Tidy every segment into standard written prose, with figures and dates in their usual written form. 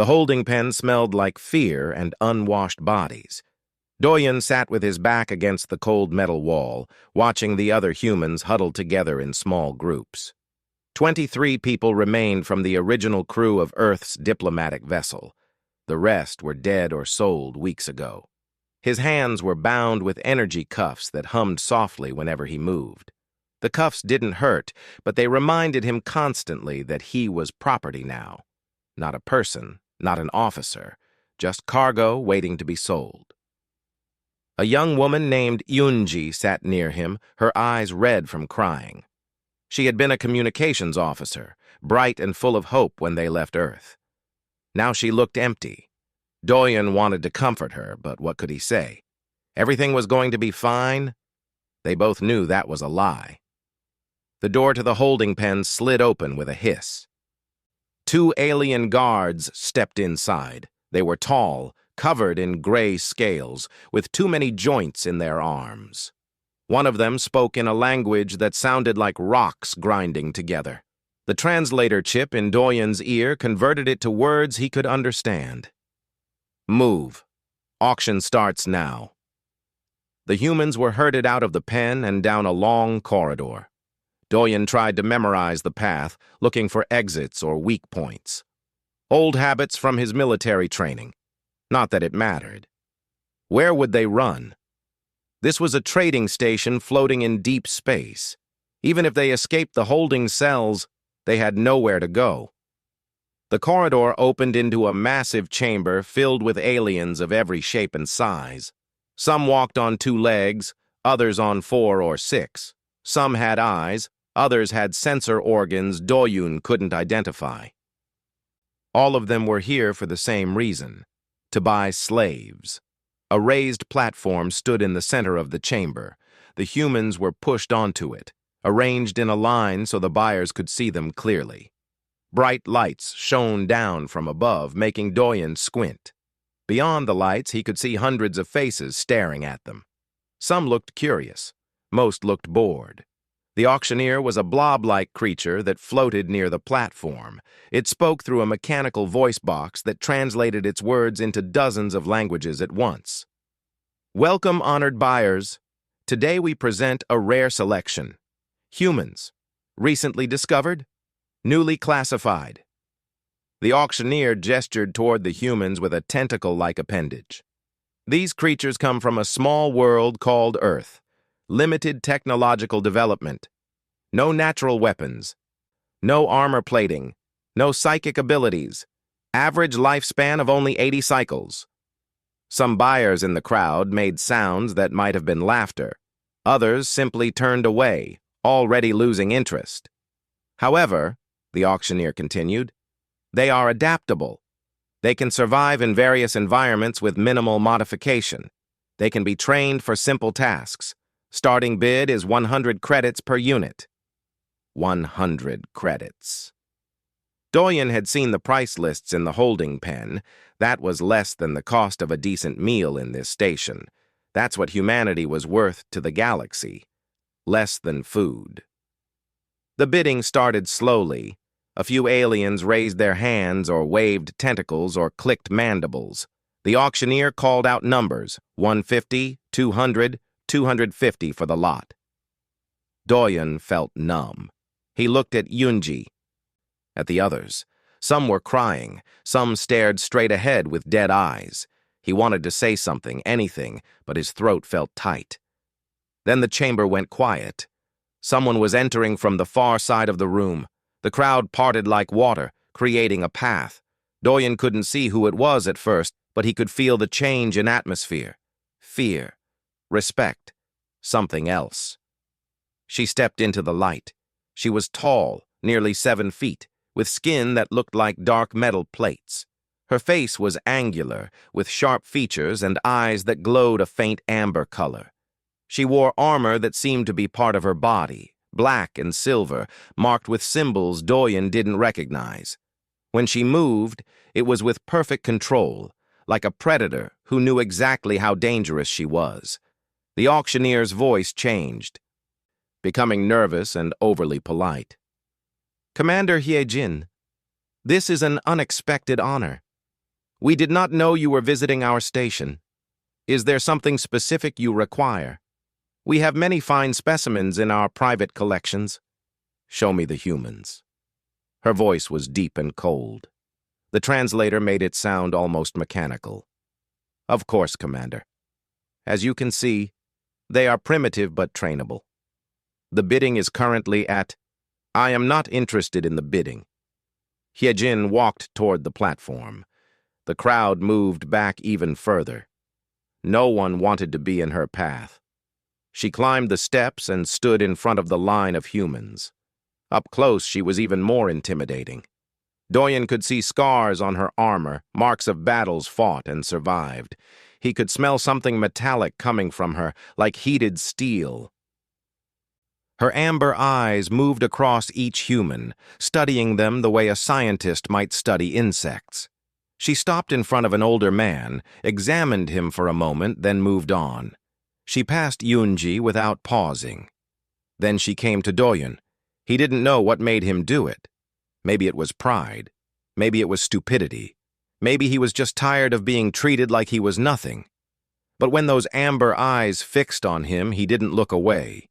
The holding pen smelled like fear and unwashed bodies. Doyen sat with his back against the cold metal wall, watching the other humans huddled together in small groups. 23 people remained from the original crew of Earth's diplomatic vessel. The rest were dead or sold weeks ago. His hands were bound with energy cuffs that hummed softly whenever he moved. The cuffs didn't hurt, but they reminded him constantly that he was property now. Not a person, not an officer, just cargo waiting to be sold. A young woman named Yunji sat near him, her eyes red from crying. She had been a communications officer, bright and full of hope when they left Earth. Now she looked empty. Doyen wanted to comfort her, but what could he say? Everything was going to be fine? They both knew that was a lie. The door to the holding pen slid open with a hiss. 2 alien guards stepped inside. They were tall, covered in gray scales, with too many joints in their arms. One of them spoke in a language that sounded like rocks grinding together. The translator chip in Doyen's ear converted it to words he could understand. Move. Auction starts now. The humans were herded out of the pen and down a long corridor. Doyen tried to memorize the path, looking for exits or weak points. Old habits from his military training. Not that it mattered. Where would they run? This was a trading station floating in deep space. Even if they escaped the holding cells, they had nowhere to go. The corridor opened into a massive chamber filled with aliens of every shape and size. Some walked on 2 legs, others on 4 or 6. Some had eyes, others had sensor organs Doyen couldn't identify. All of them were here for the same reason, to buy slaves. A raised platform stood in the center of the chamber. The humans were pushed onto it, arranged in a line so the buyers could see them clearly. Bright lights shone down from above, making Doyen squint. Beyond the lights, he could see hundreds of faces staring at them. Some looked curious. Most looked bored. The auctioneer was a blob-like creature that floated near the platform. It spoke through a mechanical voice box that translated its words into dozens of languages at once. Welcome, honored buyers. Today we present a rare selection. Humans. Recently discovered. Newly classified. The auctioneer gestured toward the humans with a tentacle-like appendage. These creatures come from a small world called Earth. Limited technological development. No natural weapons. No armor plating. No psychic abilities. Average lifespan of only 80 cycles. Some buyers in the crowd made sounds that might have been laughter. Others simply turned away, already losing interest. However, the auctioneer continued, they are adaptable. They can survive in various environments with minimal modification. They can be trained for simple tasks. Starting bid is 100 credits per unit. 100 credits. Doyen had seen the price lists in the holding pen. That was less than the cost of a decent meal in this station. That's what humanity was worth to the galaxy. Less than food. The bidding started slowly. A few aliens raised their hands or waved tentacles or clicked mandibles. The auctioneer called out numbers, 150, 200, 250 for the lot. Doyen felt numb. He looked at Yunji, at the others. Some were crying, some stared straight ahead with dead eyes. He wanted to say something, anything, but his throat felt tight. Then the chamber went quiet. Someone was entering from the far side of the room. The crowd parted like water, creating a path. Doyen couldn't see who it was at first, but he could feel the change in atmosphere. Fear. Respect. Something else. She stepped into the light. She was tall, nearly 7 feet, with skin that looked like dark metal plates. Her face was angular, with sharp features and eyes that glowed a faint amber color. She wore armor that seemed to be part of her body, black and silver, marked with symbols Doyen didn't recognize. When she moved, it was with perfect control, like a predator who knew exactly how dangerous she was. The auctioneer's voice changed, becoming nervous and overly polite. Commander Hyejin, this is an unexpected honor. We did not know you were visiting our station. Is there something specific you require? We have many fine specimens in our private collections. Show me the humans." Her voice was deep and cold. The translator made it sound almost mechanical. "Of course, Commander. As you can see, they are primitive but trainable. The bidding is currently at—" "I am not interested in the bidding." Hyejin walked toward the platform. The crowd moved back even further. No one wanted to be in her path. She climbed the steps and stood in front of the line of humans. Up close, she was even more intimidating. Doyen could see scars on her armor, marks of battles fought and survived. He could smell something metallic coming from her, like heated steel. Her amber eyes moved across each human, studying them the way a scientist might study insects. She stopped in front of an older man, examined him for a moment, then moved on. She passed Yunji without pausing. Then she came to Doyen. He didn't know what made him do it. Maybe it was pride. Maybe it was stupidity. Maybe he was just tired of being treated like he was nothing. But when those amber eyes fixed on him, he didn't look away.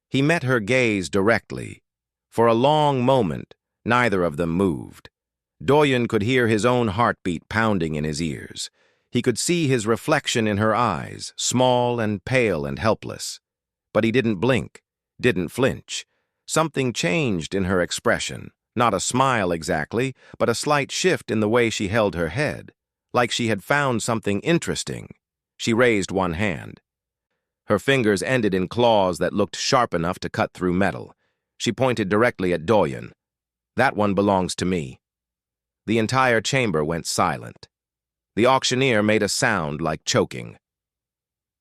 He met her gaze directly. For a long moment, neither of them moved. Doyen could hear his own heartbeat pounding in his ears. He could see his reflection in her eyes, small and pale and helpless. But he didn't blink, didn't flinch. Something changed in her expression. Not a smile exactly, but a slight shift in the way she held her head, like she had found something interesting. She raised one hand. Her fingers ended in claws that looked sharp enough to cut through metal. She pointed directly at Doyen. "That one belongs to me." The entire chamber went silent. The auctioneer made a sound like choking.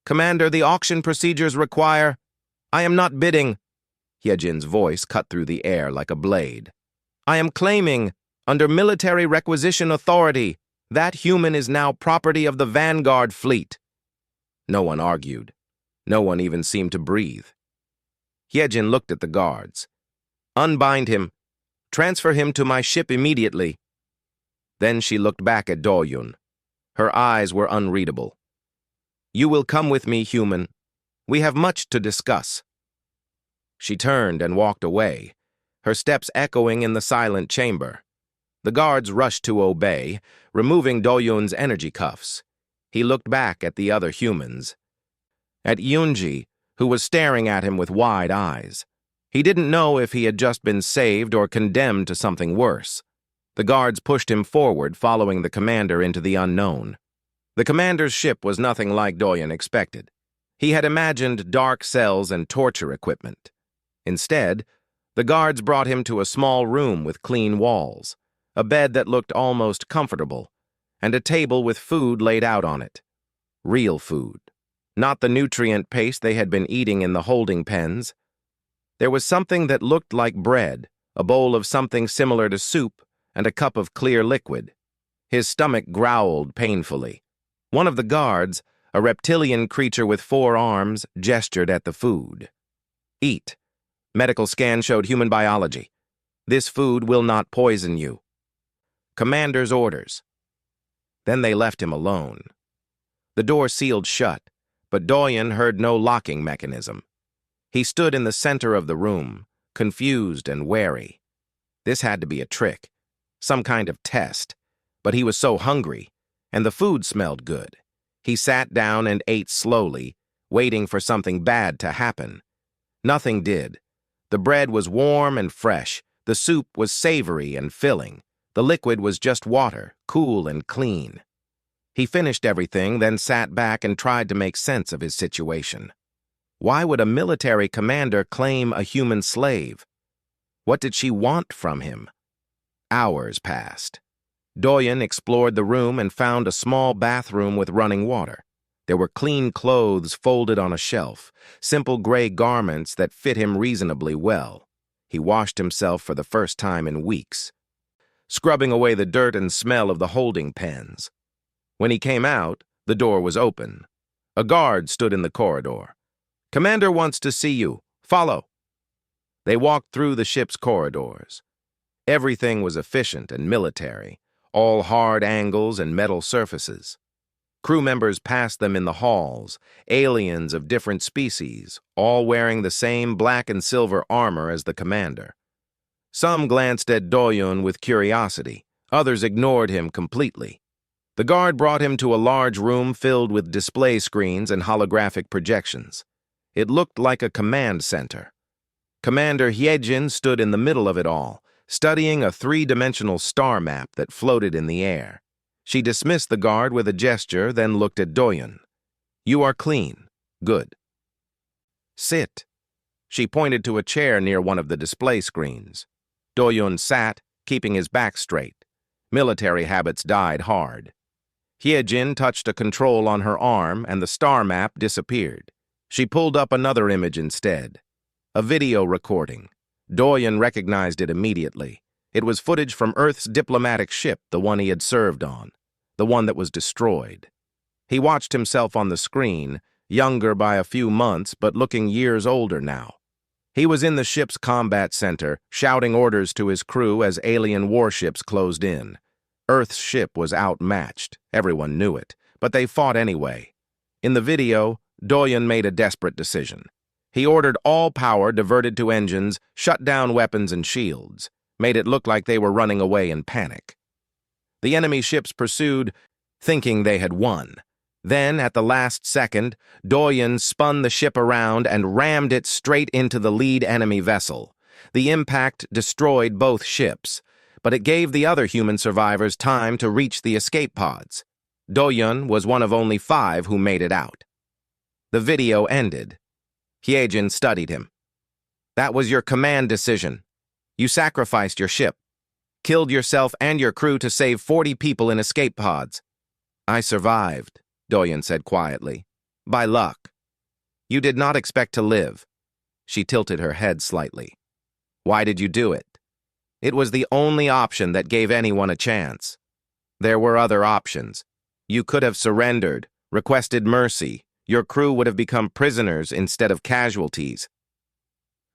"Commander, the auction procedures require—" "I am not bidding." Hyejin's voice cut through the air like a blade. "I am claiming, under military requisition authority, that human is now property of the Vanguard fleet." No one argued. No one even seemed to breathe. Hyejin looked at the guards. "Unbind him. Transfer him to my ship immediately." Then she looked back at Doyen. Her eyes were unreadable. "You will come with me, human. We have much to discuss." She turned and walked away, her steps echoing in the silent chamber. The guards rushed to obey, removing Doyen's energy cuffs. He looked back at the other humans. At Yunji, who was staring at him with wide eyes. He didn't know if he had just been saved or condemned to something worse. The guards pushed him forward, following the commander into the unknown. The commander's ship was nothing like Doyen expected. He had imagined dark cells and torture equipment. Instead, the guards brought him to a small room with clean walls, a bed that looked almost comfortable, and a table with food laid out on it. Real food, not the nutrient paste they had been eating in the holding pens. There was something that looked like bread, a bowl of something similar to soup, and a cup of clear liquid. His stomach growled painfully. One of the guards, a reptilian creature with 4 arms, gestured at the food. "Eat. Medical scan showed human biology. This food will not poison you." Commander's orders. Then they left him alone. The door sealed shut, but Doyen heard no locking mechanism. He stood in the center of the room, confused and wary. This had to be a trick, some kind of test, but he was so hungry, and the food smelled good. He sat down and ate slowly, waiting for something bad to happen. Nothing did. The bread was warm and fresh, the soup was savory and filling, the liquid was just water, cool and clean. He finished everything, then sat back and tried to make sense of his situation. Why would a military commander claim a human slave? What did she want from him? Hours passed. Doyen explored the room and found a small bathroom with running water. There were clean clothes folded on a shelf, simple gray garments that fit him reasonably well. He washed himself for the first time in weeks, scrubbing away the dirt and smell of the holding pens. When he came out, the door was open. A guard stood in the corridor. "Commander wants to see you. Follow." They walked through the ship's corridors. Everything was efficient and military. all hard angles and metal surfaces. Crew members passed them in the halls, aliens of different species, all wearing the same black and silver armor as the commander. Some glanced at Doyun with curiosity, others ignored him completely. The guard brought him to a large room filled with display screens and holographic projections. It looked like a command center. Commander Hyejin stood in the middle of it all, studying a three-dimensional star map that floated in the air. She dismissed the guard with a gesture, then looked at Doyun. "You are clean. Good. Sit." She pointed to a chair near one of the display screens. Doyun sat, keeping his back straight. Military habits died hard. Hyejin touched a control on her arm, and the star map disappeared. She pulled up another image instead. A video recording. Doyun recognized it immediately. It was footage from Earth's diplomatic ship, the one he had served on, the one that was destroyed. He watched himself on the screen, younger by a few months, but looking years older now. He was in the ship's combat center, shouting orders to his crew as alien warships closed in. Earth's ship was outmatched. Everyone knew it, but they fought anyway. In the video, Doyun made a desperate decision. He ordered all power diverted to engines, shut down weapons and shields, made it look like they were running away in panic. The enemy ships pursued, thinking they had won. Then, at the last second, Doyun spun the ship around and rammed it straight into the lead enemy vessel. The impact destroyed both ships, but it gave the other human survivors time to reach the escape pods. Doyun was one of only 5 who made it out. The video ended. Hyejin studied him. "That was your command decision. You sacrificed your ship, killed yourself and your crew to save 40 people in escape pods." "I survived," Doyun said quietly. "By luck. You did not expect to live." She tilted her head slightly. "Why did you do it?" "It was the only option that gave anyone a chance. There were other options. You could have surrendered, requested mercy. Your crew would have become prisoners instead of casualties.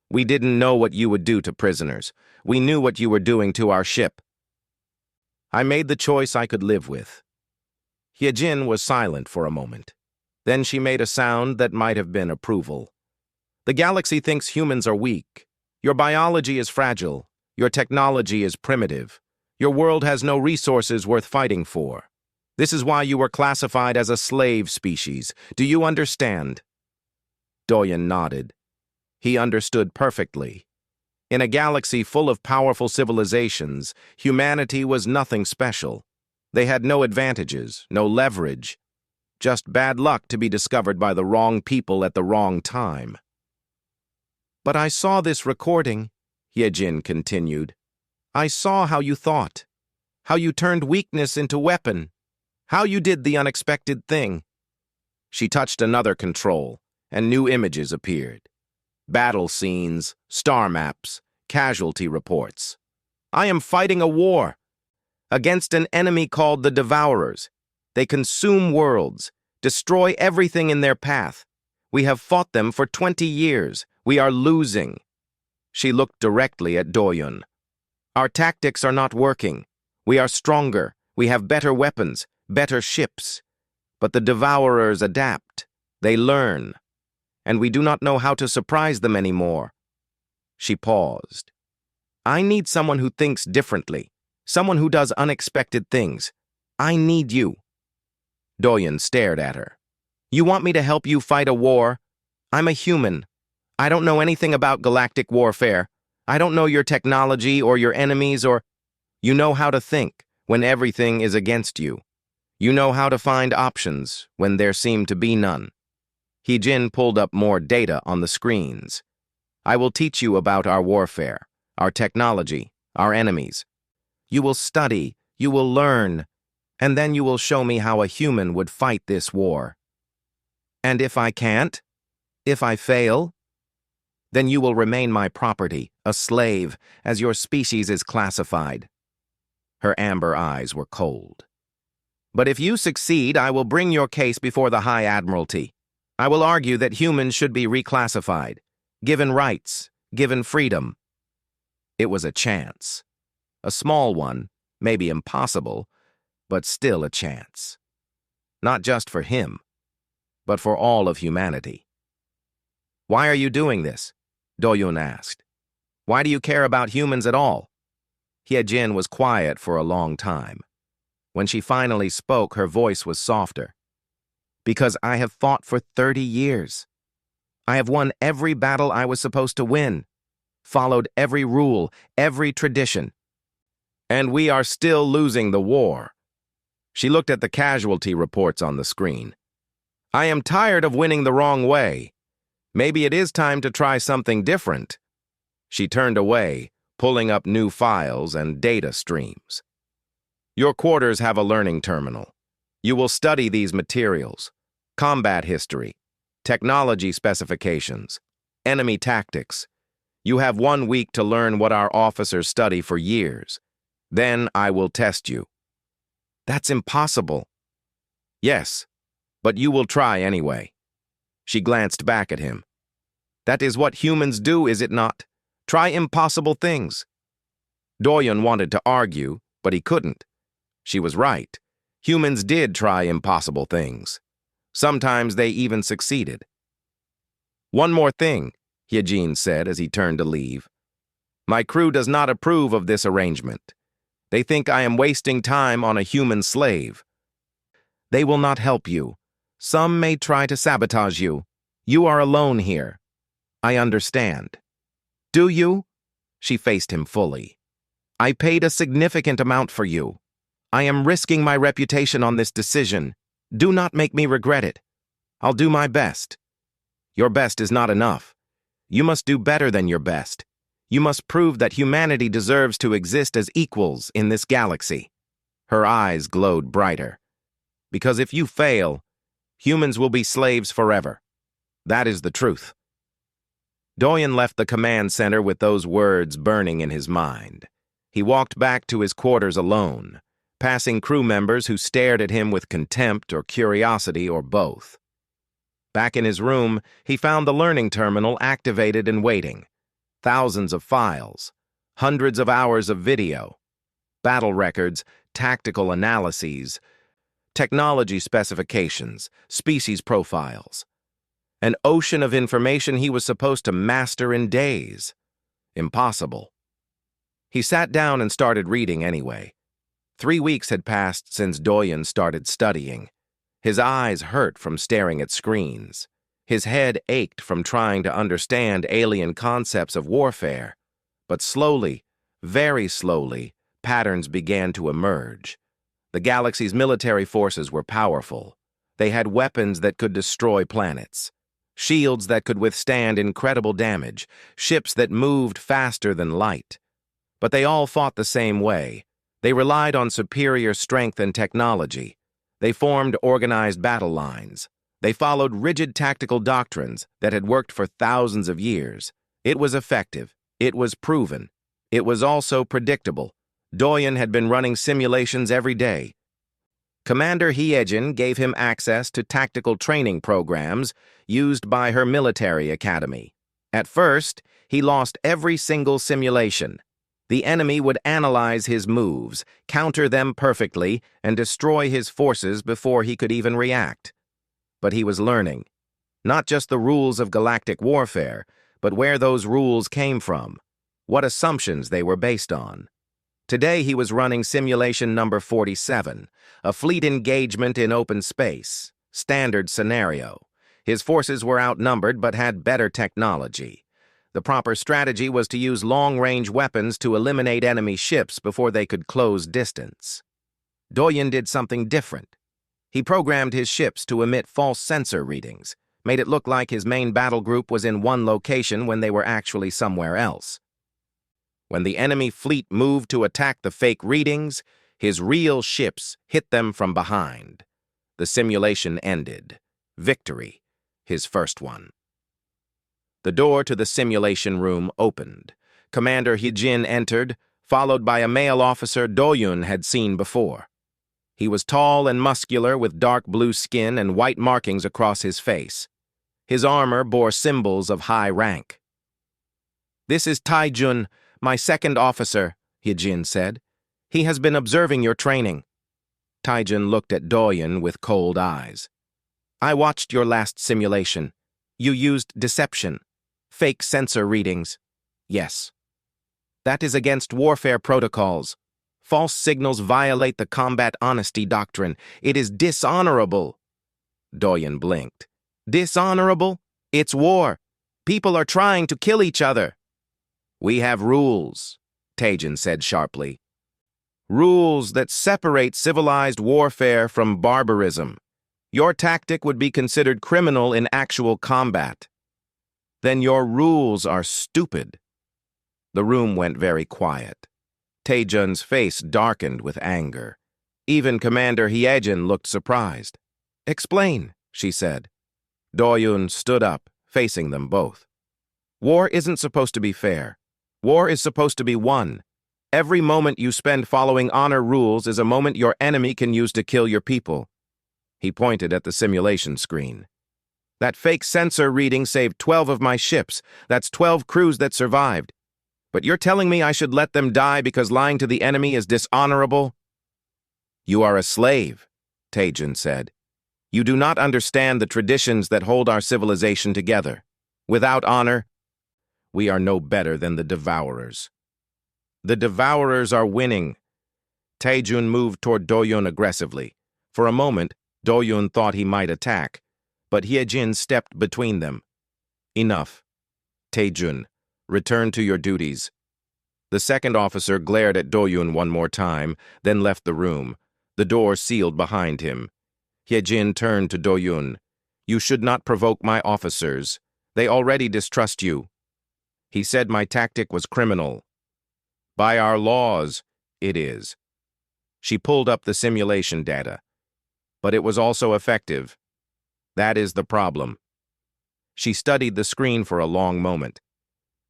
We didn't know what you would do to prisoners. We knew what you were doing to our ship. I made the choice I could live with." Hyejin was silent for a moment. Then she made a sound that might have been approval. "The galaxy thinks humans are weak. Your biology is fragile. Your technology is primitive. Your world has no resources worth fighting for. This is why you were classified as a slave species. Do you understand?" Doyun nodded. He understood perfectly. In a galaxy full of powerful civilizations, humanity was nothing special. They had no advantages, no leverage. Just bad luck to be discovered by the wrong people at the wrong time. "But I saw this recording," Hyejin continued. "I saw how you thought, how you turned weakness into weapon, how you did the unexpected thing." She touched another control, and new images appeared. Battle scenes, star maps, casualty reports. "I am fighting a war against an enemy called the Devourers. They consume worlds, destroy everything in their path. We have fought them for 20 years. We are losing." She looked directly at Doyun. "Our tactics are not working. We are stronger. We have better weapons, better ships. But the Devourers adapt. They learn. And we do not know how to surprise them anymore." She paused. "I need someone who thinks differently, someone who does unexpected things. I need you." Doyun stared at her. "You want me to help you fight a war? I'm a human. I don't know anything about galactic warfare. I don't know your technology or your enemies or... You know how to think when everything is against you. You know how to find options when there seem to be none." Hyejin pulled up more data on the screens. "I will teach you about our warfare, our technology, our enemies. You will study, you will learn, and then you will show me how a human would fight this war. And if I can't? If I fail? Then you will remain my property, a slave, as your species is classified." Her amber eyes were cold. "But if you succeed, I will bring your case before the High Admiralty. I will argue that humans should be reclassified, given rights, given freedom." It was a chance. A small one, Maybe impossible, but still a chance. Not just for him, but for all of humanity. "Why are you doing this?" Doyun asked. "Why do you care about humans at all?" Hyejin was quiet for a long time. When she finally spoke, her voice was softer. "Because I have fought for 30 years. I have won every battle I was supposed to win, followed every rule, every tradition. And we are still losing the war." She looked at the casualty reports on the screen. "I am tired of winning the wrong way. Maybe it is time to try something different." She turned away, pulling up new files and data streams. "Your quarters have a learning terminal. You will study these materials: combat history, technology specifications, enemy tactics. You have 1 week to learn what our officers study for years. Then I will test you." "That's impossible." "Yes, but you will try anyway." She glanced back at him. "That is what humans do, is it not? Try impossible things." Doyun wanted to argue, but he couldn't. She was right. Humans did try impossible things. Sometimes they even succeeded. "One more thing," Hyejin said as he turned to leave. "My crew does not approve of this arrangement. They think I am wasting time on a human slave. They will not help you. Some may try to sabotage you. You are alone here. I understand." "Do you?" She faced him fully. "I paid a significant amount for you. I am risking my reputation on this decision. Do not make me regret it. I'll do my best." "Your best is not enough. You must do better than your best. You must prove that humanity deserves to exist as equals in this galaxy." Her eyes glowed brighter. "Because if you fail, humans will be slaves forever. That is the truth." Doyen left the command center with those words burning in his mind. He walked back to his quarters alone, passing crew members who stared at him with contempt or curiosity or both. Back in his room, he found the learning terminal activated and waiting. Thousands of files, hundreds of hours of video, battle records, tactical analyses, technology specifications, species profiles. An ocean of information he was supposed to master in days. Impossible. He sat down and started reading anyway. 3 weeks had passed since Doyen started studying. His eyes hurt from staring at screens. His head ached from trying to understand alien concepts of warfare. But slowly, very slowly, patterns began to emerge. The galaxy's military forces were powerful. They had weapons that could destroy planets, shields that could withstand incredible damage, ships that moved faster than light. But they all fought the same way. They relied on superior strength and technology. They formed organized battle lines. They followed rigid tactical doctrines that had worked for thousands of years. It was effective. It was proven. It was also predictable. Doyen had been running simulations every day. Commander Hyejin gave him access to tactical training programs used by her military academy. At first, he lost every single simulation. The enemy would analyze his moves, counter them perfectly, and destroy his forces before he could even react. But he was learning, not just the rules of galactic warfare, but where those rules came from, what assumptions they were based on. Today he was running simulation number 47, a fleet engagement in open space, standard scenario. His forces were outnumbered but had better technology. The proper strategy was to use long-range weapons to eliminate enemy ships before they could close distance. Doyen did something different. He programmed his ships to emit false sensor readings, made it look like his main battle group was in one location when they were actually somewhere else. When the enemy fleet moved to attack the fake readings, his real ships hit them from behind. The simulation ended. Victory, his first one. The door to the simulation room opened. Commander Hyejin entered, followed by a male officer Doyun had seen before. He was tall and muscular with dark blue skin and white markings across his face. His armor bore symbols of high rank. "This is Taijun, my second officer," Hyejin said. He has been observing your training. Taijin looked at Doyen with cold eyes. I watched your last simulation. You used deception. Fake sensor readings. Yes. That is against warfare protocols. False signals violate the combat honesty doctrine. It is dishonorable. Doyen blinked. Dishonorable? It's war. People are trying to kill each other. We have rules, Taijin said sharply. Rules that separate civilized warfare from barbarism. Your tactic would be considered criminal in actual combat. Then your rules are stupid. The room went very quiet. Taijin's face darkened with anger. Even Commander Hyejin looked surprised. Explain, she said. Doyun stood up, facing them both. War isn't supposed to be fair. War is supposed to be won. Every moment you spend following honor rules is a moment your enemy can use to kill your people. He pointed at the simulation screen. That fake sensor reading saved 12 of my ships. That's 12 crews that survived. But you're telling me I should let them die because lying to the enemy is dishonorable? You are a slave, Taijin said. You do not understand the traditions that hold our civilization together. Without honor, we are no better than the Devourers. The Devourers are winning. Taijun moved toward Doyun aggressively. For a moment, Doyun thought he might attack, but Hyejin stepped between them. Enough. Taijun, return to your duties. The second officer glared at Doyun one more time, then left the room. The door sealed behind him. Hyejin turned to Doyun. You should not provoke my officers. They already distrust you. He said my tactic was criminal. By our laws, it is. She pulled up the simulation data. But it was also effective. That is the problem. She studied the screen for a long moment.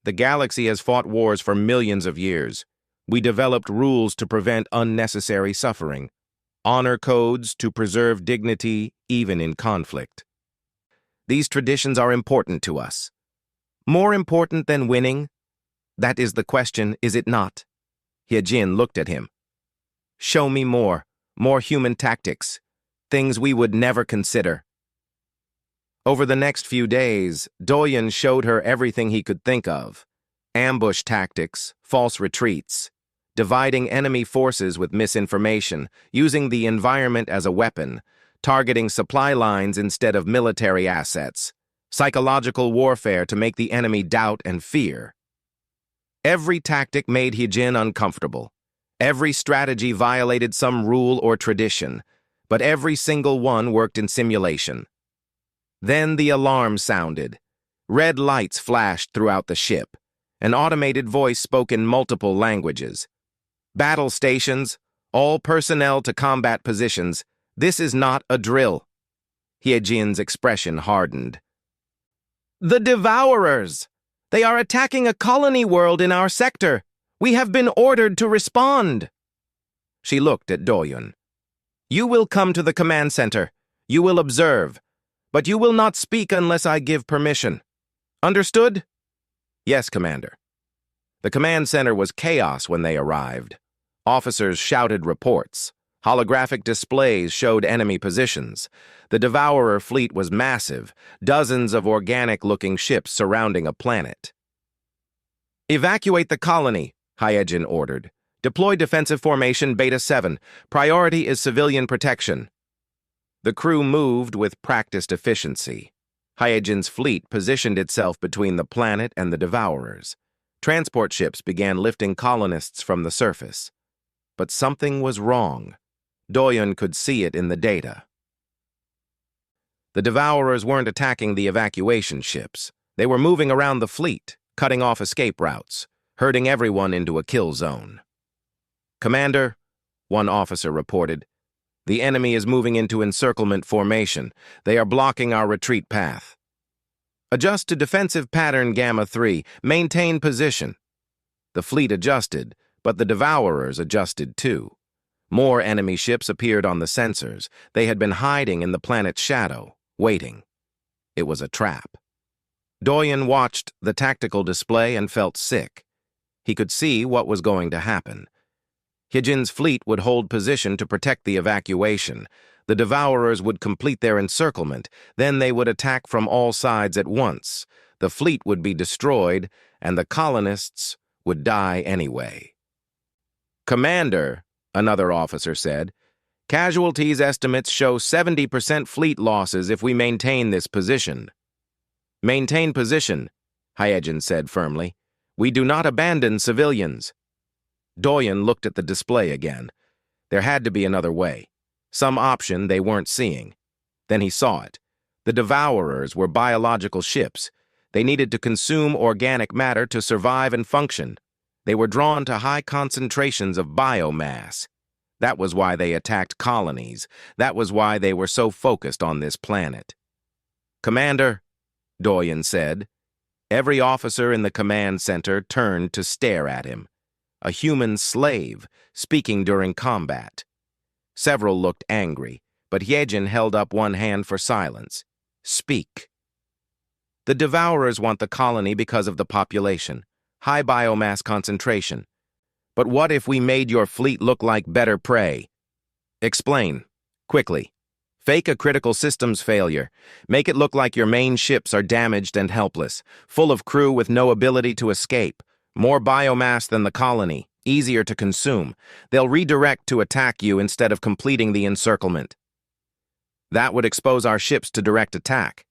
The galaxy has fought wars for millions of years. We developed rules to prevent unnecessary suffering. Honor codes to preserve dignity even in conflict. These traditions are important to us. More important than winning? That is the question, is it not? Hyejin looked at him. Show me more human tactics, things we would never consider. Over the next few days, Doyen showed her everything he could think of. Ambush tactics, false retreats, dividing enemy forces with misinformation, using the environment as a weapon, targeting supply lines instead of military assets, psychological warfare to make the enemy doubt and fear. Every tactic made Hyejin uncomfortable. Every strategy violated some rule or tradition, but every single one worked in simulation. Then the alarm sounded. Red lights flashed throughout the ship. An automated voice spoke in multiple languages. Battle stations, all personnel to combat positions. This is not a drill. Hyejin's expression hardened. The Devourers! They are attacking a colony world in our sector. We have been ordered to respond. She looked at Doyun. You will come to the command center. You will observe. But you will not speak unless I give permission. Understood? Yes, Commander. The command center was chaos when they arrived. Officers shouted reports. Holographic displays showed enemy positions. The Devourer fleet was massive, dozens of organic-looking ships surrounding a planet. Evacuate the colony, Hyejin ordered. Deploy defensive formation Beta 7. Priority is civilian protection. The crew moved with practiced efficiency. Hyejin's fleet positioned itself between the planet and the Devourers. Transport ships began lifting colonists from the surface. But something was wrong. Doyun could see it in the data. The Devourers weren't attacking the evacuation ships. They were moving around the fleet, cutting off escape routes, herding everyone into a kill zone. Commander, one officer reported, the enemy is moving into encirclement formation. They are blocking our retreat path. Adjust to defensive pattern Gamma 3. Maintain position. The fleet adjusted, but the Devourers adjusted too. More enemy ships appeared on the sensors. They had been hiding in the planet's shadow, waiting. It was a trap. Doyen watched the tactical display and felt sick. He could see what was going to happen. Hyejin's fleet would hold position to protect the evacuation. The Devourers would complete their encirclement, then they would attack from all sides at once. The fleet would be destroyed, and the colonists would die anyway. "Commander," another officer said, "casualties estimates show 70% fleet losses if we maintain this position." "Maintain position," Hyejin said firmly. "We do not abandon civilians." Doyen looked at the display again. There had to be another way. Some option they weren't seeing. Then he saw it. The Devourers were biological ships. They needed to consume organic matter to survive and function. They were drawn to high concentrations of biomass. That was why they attacked colonies. That was why they were so focused on this planet. "Commander," Doyen said. Every officer in the command center turned to stare at him. A human slave, speaking during combat. Several looked angry, but Hyejin held up one hand for silence. "Speak." "The Devourers want the colony because of the population. High biomass concentration. But what if we made your fleet look like better prey?" "Explain. Quickly. Fake a critical systems failure. Make it look like your main ships are damaged and helpless, full of crew with no ability to escape. More biomass than the colony, easier to consume. They'll redirect to attack you instead of completing the encirclement. That would expose our ships to direct attack."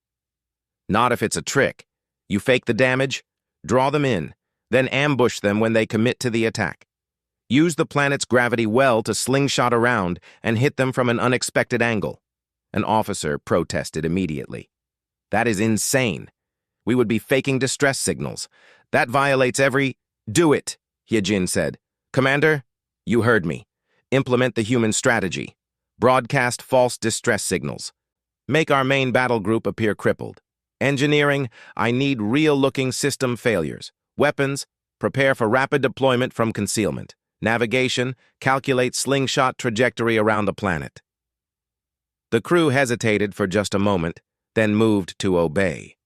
"Not if it's a trick. You fake the damage, draw them in, then ambush them when they commit to the attack. Use the planet's gravity well to slingshot around and hit them from an unexpected angle." An officer protested immediately. "That is insane. We would be faking distress signals. That violates every—" "Do it," Hyejin said. "Commander, you heard me. Implement the human strategy. Broadcast false distress signals. Make our main battle group appear crippled. Engineering, I need real-looking system failures. Weapons, prepare for rapid deployment from concealment. Navigation, calculate slingshot trajectory around the planet." The crew hesitated for just a moment, then moved to obey.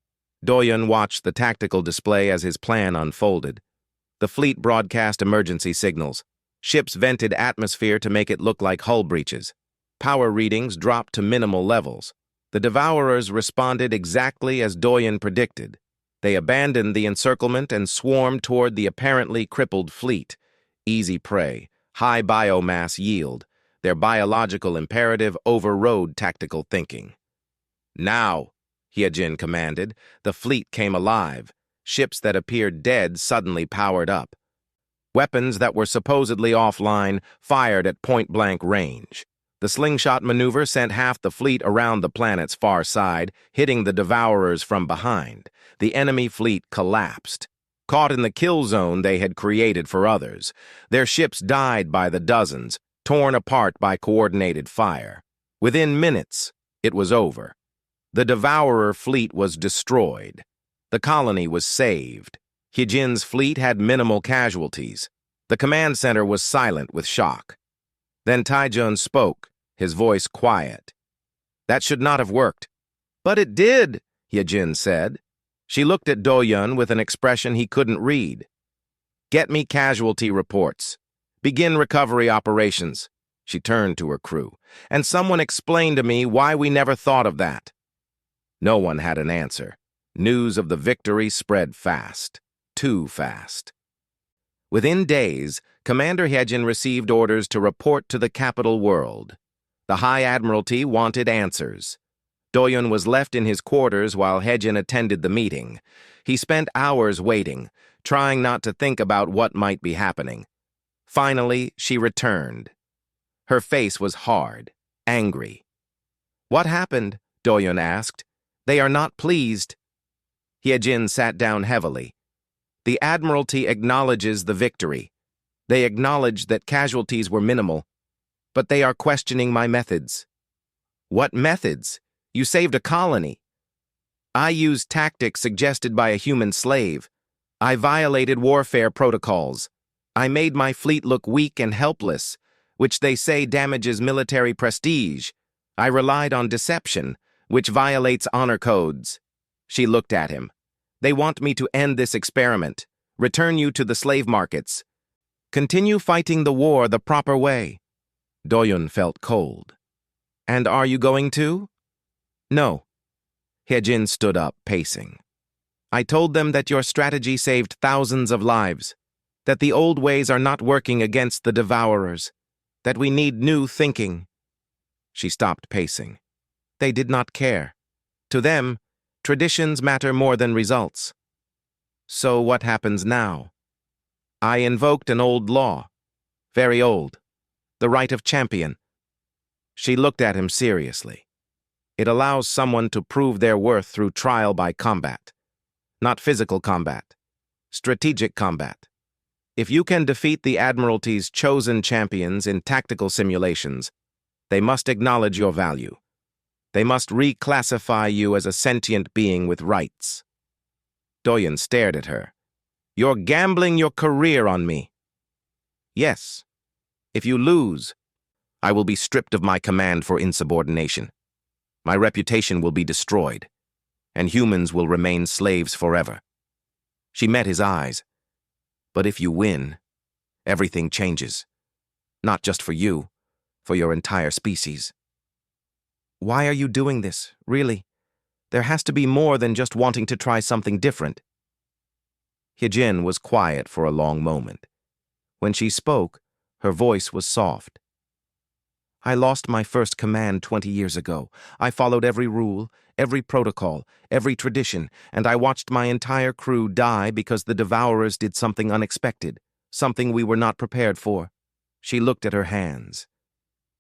Doyen watched the tactical display as his plan unfolded. The fleet broadcast emergency signals. Ships vented atmosphere to make it look like hull breaches. Power readings dropped to minimal levels. The Devourers responded exactly as Doyen predicted. They abandoned the encirclement and swarmed toward the apparently crippled fleet. Easy prey, high biomass yield. Their biological imperative overrode tactical thinking. "Now," Hyejin commanded. The fleet came alive. Ships that appeared dead suddenly powered up. Weapons that were supposedly offline fired at point-blank range. The slingshot maneuver sent half the fleet around the planet's far side, hitting the Devourers from behind. The enemy fleet collapsed, caught in the kill zone they had created for others. Their ships died by the dozens, torn apart by coordinated fire. Within minutes, it was over. The Devourer fleet was destroyed. The colony was saved. Hyejin's fleet had minimal casualties. The command center was silent with shock. Then Taijun spoke, his voice quiet. "That should not have worked." "But it did," Hyejin said. She looked at Doyen with an expression he couldn't read. "Get me casualty reports. Begin recovery operations." She turned to her crew. "And someone explain to me why we never thought of that." No one had an answer. News of the victory spread fast. Too fast. Within days, Commander Hyejin received orders to report to the capital world. The High Admiralty wanted answers. Doyen was left in his quarters while Hyejin attended the meeting. He spent hours waiting, trying not to think about what might be happening. Finally, she returned. Her face was hard, angry. "What happened?" Doyen asked. "They are not pleased." Hyejin sat down heavily. "The Admiralty acknowledges the victory. They acknowledge that casualties were minimal, but they are questioning my methods." "What methods? You saved a colony." "I used tactics suggested by a human slave. I violated warfare protocols. I made my fleet look weak and helpless, which they say damages military prestige. I relied on deception, which violates honor codes." She looked at him. "They want me to end this experiment, return you to the slave markets." Continue fighting the war the proper way. Doyun felt cold. And are you going to? No. Hyejin stood up, pacing. I told them that your strategy saved thousands of lives, that the old ways are not working against the devourers, that we need new thinking. She stopped pacing. They did not care. To them, traditions matter more than results. So what happens now? I invoked an old law. Very old. The right of champion. She looked at him seriously. It allows someone to prove their worth through trial by combat. Not physical combat. Strategic combat. If you can defeat the Admiralty's chosen champions in tactical simulations, they must acknowledge your value. They must reclassify you as a sentient being with rights. Doyun stared at her. You're gambling your career on me. Yes. If you lose, I will be stripped of my command for insubordination. My reputation will be destroyed, and humans will remain slaves forever. She met his eyes. But if you win, everything changes. Not just for you, for your entire species. Why are you doing this, really? There has to be more than just wanting to try something different. Hyejin was quiet for a long moment. When she spoke, her voice was soft. I lost my first command 20 years ago. I followed every rule, every protocol, every tradition, and I watched my entire crew die because the devourers did something unexpected, something we were not prepared for. She looked at her hands.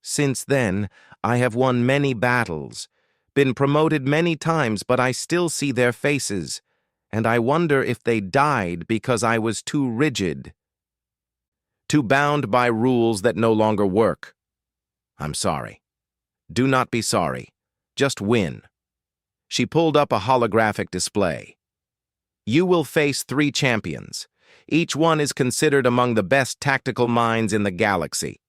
Since then, I have won many battles, been promoted many times, but I still see their faces, and I wonder if they died because I was too rigid, too bound by rules that no longer work. I'm sorry. Do not be sorry. Just win. She pulled up a holographic display. You will face 3 champions. Each one is considered among the best tactical minds in the galaxy.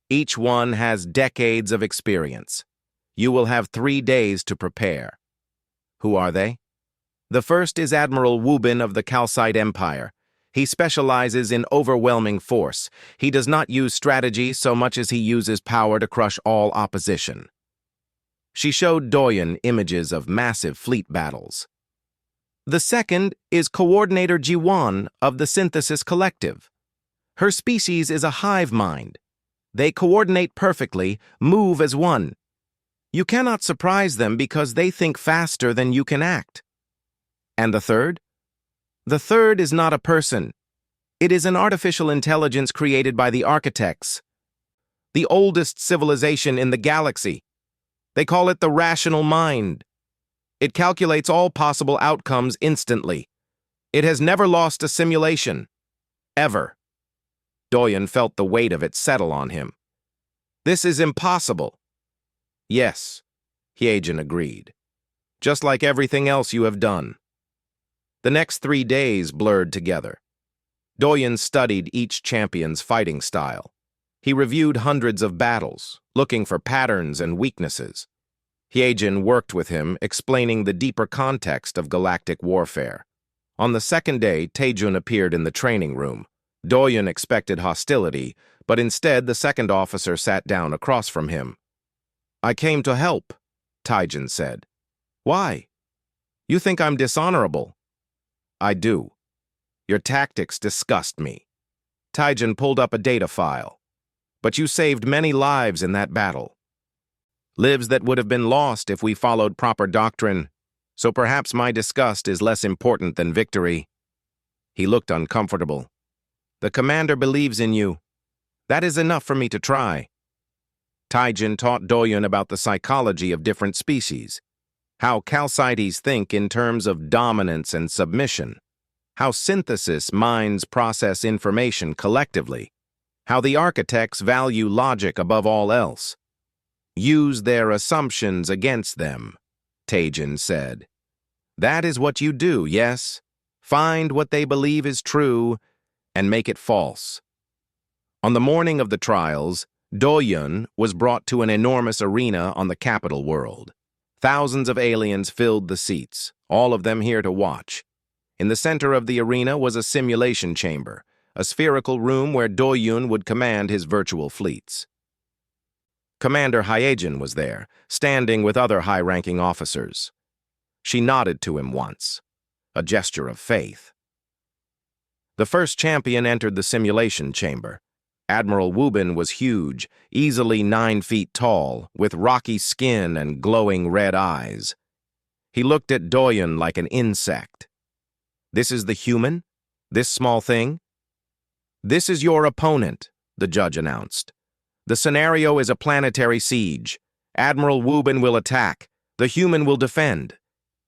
Each one has decades of experience. You will have 3 days to prepare. Who are they? The first is Admiral Wubin of the Calcite Empire. He specializes in overwhelming force. He does not use strategy so much as he uses power to crush all opposition. She showed Doyun images of massive fleet battles. The second is Coordinator Jiwan of the Synthesis Collective. Her species is a hive mind. They coordinate perfectly, move as one. You cannot surprise them because they think faster than you can act. And the third? The third is not a person. It is an artificial intelligence created by the architects, the oldest civilization in the galaxy. They call it the rational mind. It calculates all possible outcomes instantly. It has never lost a simulation. Ever. Doyun felt the weight of it settle on him. This is impossible. Yes, Hyejin agreed. Just like everything else you have done. The next 3 days blurred together. Doyun studied each champion's fighting style. He reviewed hundreds of battles, looking for patterns and weaknesses. Hyejin worked with him, explaining the deeper context of galactic warfare. On the second day, Taejun appeared in the training room. Doyun expected hostility, but instead the second officer sat down across from him. I came to help, Taejun said. Why? You think I'm dishonorable? I do. Your tactics disgust me. Taejun pulled up a data file. But you saved many lives in that battle. Lives that would have been lost if we followed proper doctrine, so perhaps my disgust is less important than victory. He looked uncomfortable. The commander believes in you. That is enough for me to try. Taejun taught Doyun about the psychology of different species, how Calcites think in terms of dominance and submission, how synthesis minds process information collectively, how the architects value logic above all else. Use their assumptions against them, Taejun said. That is what you do, yes? Find what they believe is true and make it false. On the morning of the trials, Doyun was brought to an enormous arena on the capital world. Thousands of aliens filled the seats, all of them here to watch. In the center of the arena was a simulation chamber, a spherical room where Doyun would command his virtual fleets. Commander Hyejin was there, standing with other high-ranking officers. She nodded to him once, a gesture of faith. The first champion entered the simulation chamber. Admiral Wubin was huge, easily 9 feet tall, with rocky skin and glowing red eyes. He looked at Doyun like an insect. "This is the human? This small thing?" "This is your opponent," the judge announced. "The scenario is a planetary siege. Admiral Wubin will attack. The human will defend.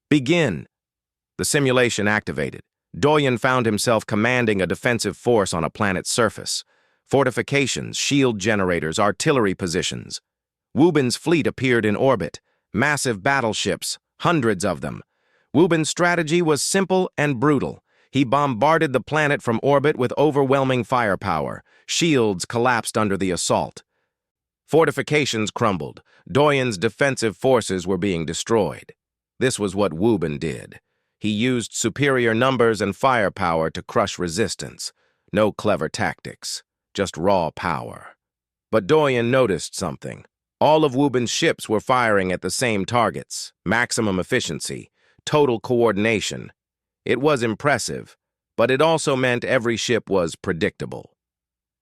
Begin." The simulation activated. Doyun found himself commanding a defensive force on a planet's surface. Fortifications, shield generators, artillery positions. Wubin's fleet appeared in orbit. Massive battleships, hundreds of them. Wubin's strategy was simple and brutal. He bombarded the planet from orbit with overwhelming firepower. Shields collapsed under the assault. Fortifications crumbled. Doyun's defensive forces were being destroyed. This was what Wubin did. He used superior numbers and firepower to crush resistance. No clever tactics, just raw power. But Doyun noticed something. All of Wubin's ships were firing at the same targets, maximum efficiency, total coordination. It was impressive, but it also meant every ship was predictable.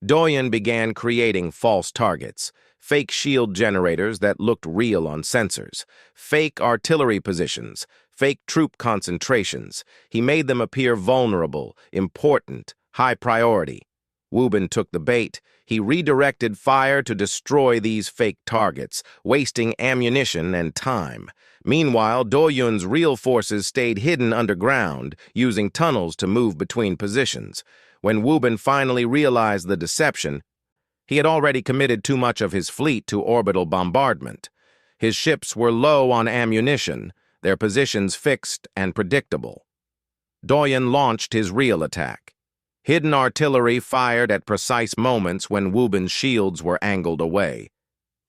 Doyun began creating false targets, fake shield generators that looked real on sensors, fake artillery positions, fake troop concentrations. He made them appear vulnerable, important, high priority. Wubin took the bait. He redirected fire to destroy these fake targets, wasting ammunition and time. Meanwhile, Doyun's real forces stayed hidden underground, using tunnels to move between positions. When Wubin finally realized the deception, he had already committed too much of his fleet to orbital bombardment. His ships were low on ammunition, their positions fixed and predictable. Doyun launched his real attack. Hidden artillery fired at precise moments when Wubin's shields were angled away.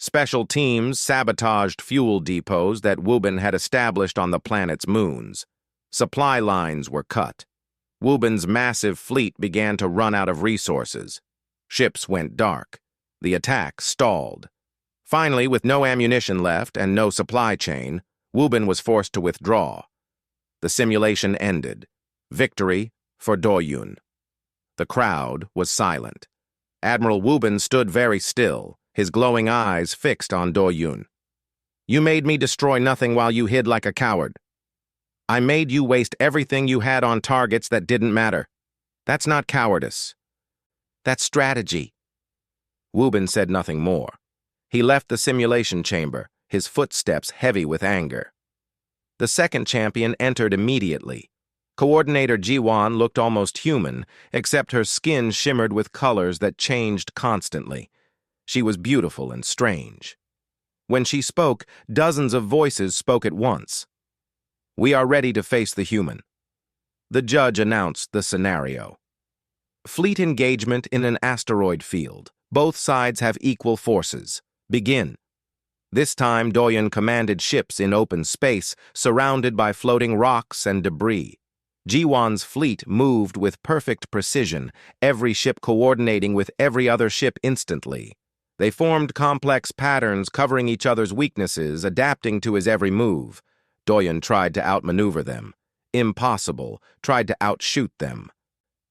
Special teams sabotaged fuel depots that Wubin had established on the planet's moons. Supply lines were cut. Wubin's massive fleet began to run out of resources. Ships went dark. The attack stalled. Finally, with no ammunition left and no supply chain, Wubin was forced to withdraw. The simulation ended. Victory for Doyun. The crowd was silent. Admiral Wubin stood very still, his glowing eyes fixed on Doyun. "You made me destroy nothing while you hid like a coward. I made you waste everything you had on targets that didn't matter. That's not cowardice. That's strategy." Wubin said nothing more. He left the simulation chamber, his footsteps heavy with anger. The second champion entered immediately. Coordinator Jiwan looked almost human, except her skin shimmered with colors that changed constantly. She was beautiful and strange. When she spoke, dozens of voices spoke at once. "We are ready to face the human." The judge announced the scenario. Fleet engagement in an asteroid field. Both sides have equal forces. Begin. This time, Doyun commanded ships in open space, surrounded by floating rocks and debris. Jiwan's fleet moved with perfect precision, every ship coordinating with every other ship instantly. They formed complex patterns covering each other's weaknesses, adapting to his every move. Doyun tried to outmaneuver them. Impossible. Tried to outshoot them.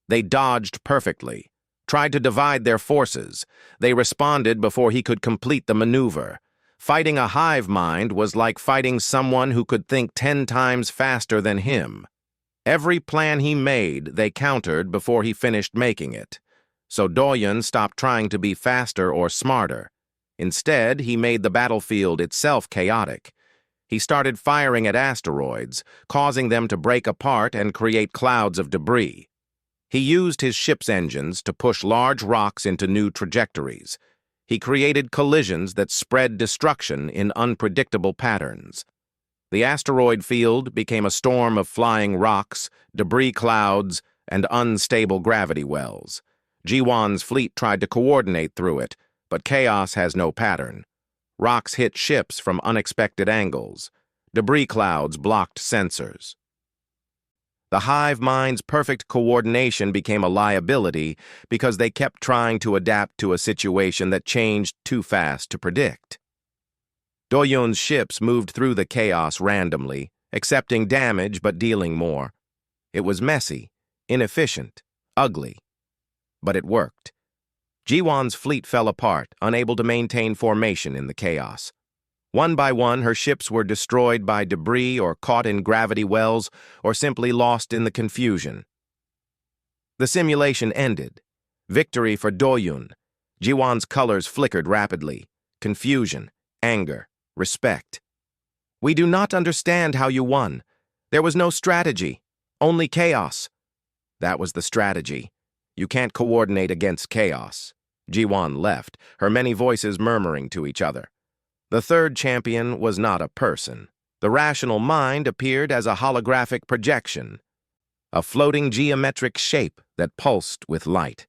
They dodged perfectly. Tried to divide their forces. They responded before he could complete the maneuver. Fighting a hive mind was like fighting someone who could think 10 times faster than him. Every plan he made, they countered before he finished making it. So Doyun stopped trying to be faster or smarter. Instead, he made the battlefield itself chaotic. He started firing at asteroids, causing them to break apart and create clouds of debris. He used his ship's engines to push large rocks into new trajectories. He created collisions that spread destruction in unpredictable patterns. The asteroid field became a storm of flying rocks, debris clouds, and unstable gravity wells. Jiwan's fleet tried to coordinate through it, but chaos has no pattern. Rocks hit ships from unexpected angles. Debris clouds blocked sensors. The hive mind's perfect coordination became a liability because they kept trying to adapt to a situation that changed too fast to predict. Do-yun's ships moved through the chaos randomly, accepting damage but dealing more. It was messy, inefficient, ugly. But it worked. Ji-won's fleet fell apart, unable to maintain formation in the chaos. One by one, her ships were destroyed by debris or caught in gravity wells or simply lost in the confusion. The simulation ended. Victory for Do-yun. Ji-won's colors flickered rapidly. Confusion, anger, respect. We do not understand how you won. There was no strategy, only chaos. That was the strategy. You can't coordinate against chaos. Ji-won left, her many voices murmuring to each other. The third champion was not a person. The rational mind appeared as a holographic projection, a floating geometric shape that pulsed with light.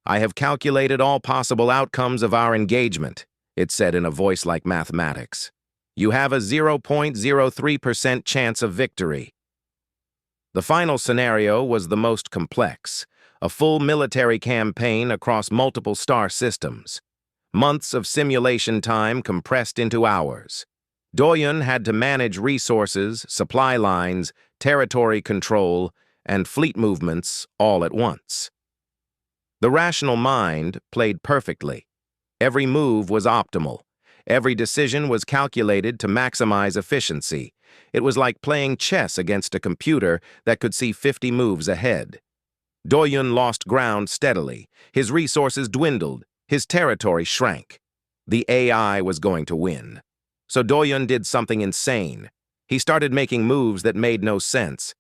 I have calculated all possible outcomes of our engagement, it said in a voice like mathematics. You have a 0.03% chance of victory. The final scenario was the most complex, a full military campaign across multiple star systems. Months of simulation time compressed into hours. Do-yun had to manage resources, supply lines, territory control, and fleet movements all at once. The rational mind played perfectly. Every move was optimal. Every decision was calculated to maximize efficiency. It was like playing chess against a computer that could see 50 moves ahead. Do-yun lost ground steadily. His resources dwindled. His territory shrank. The AI was going to win. So Do-yun did something insane. He started making moves that made no sense.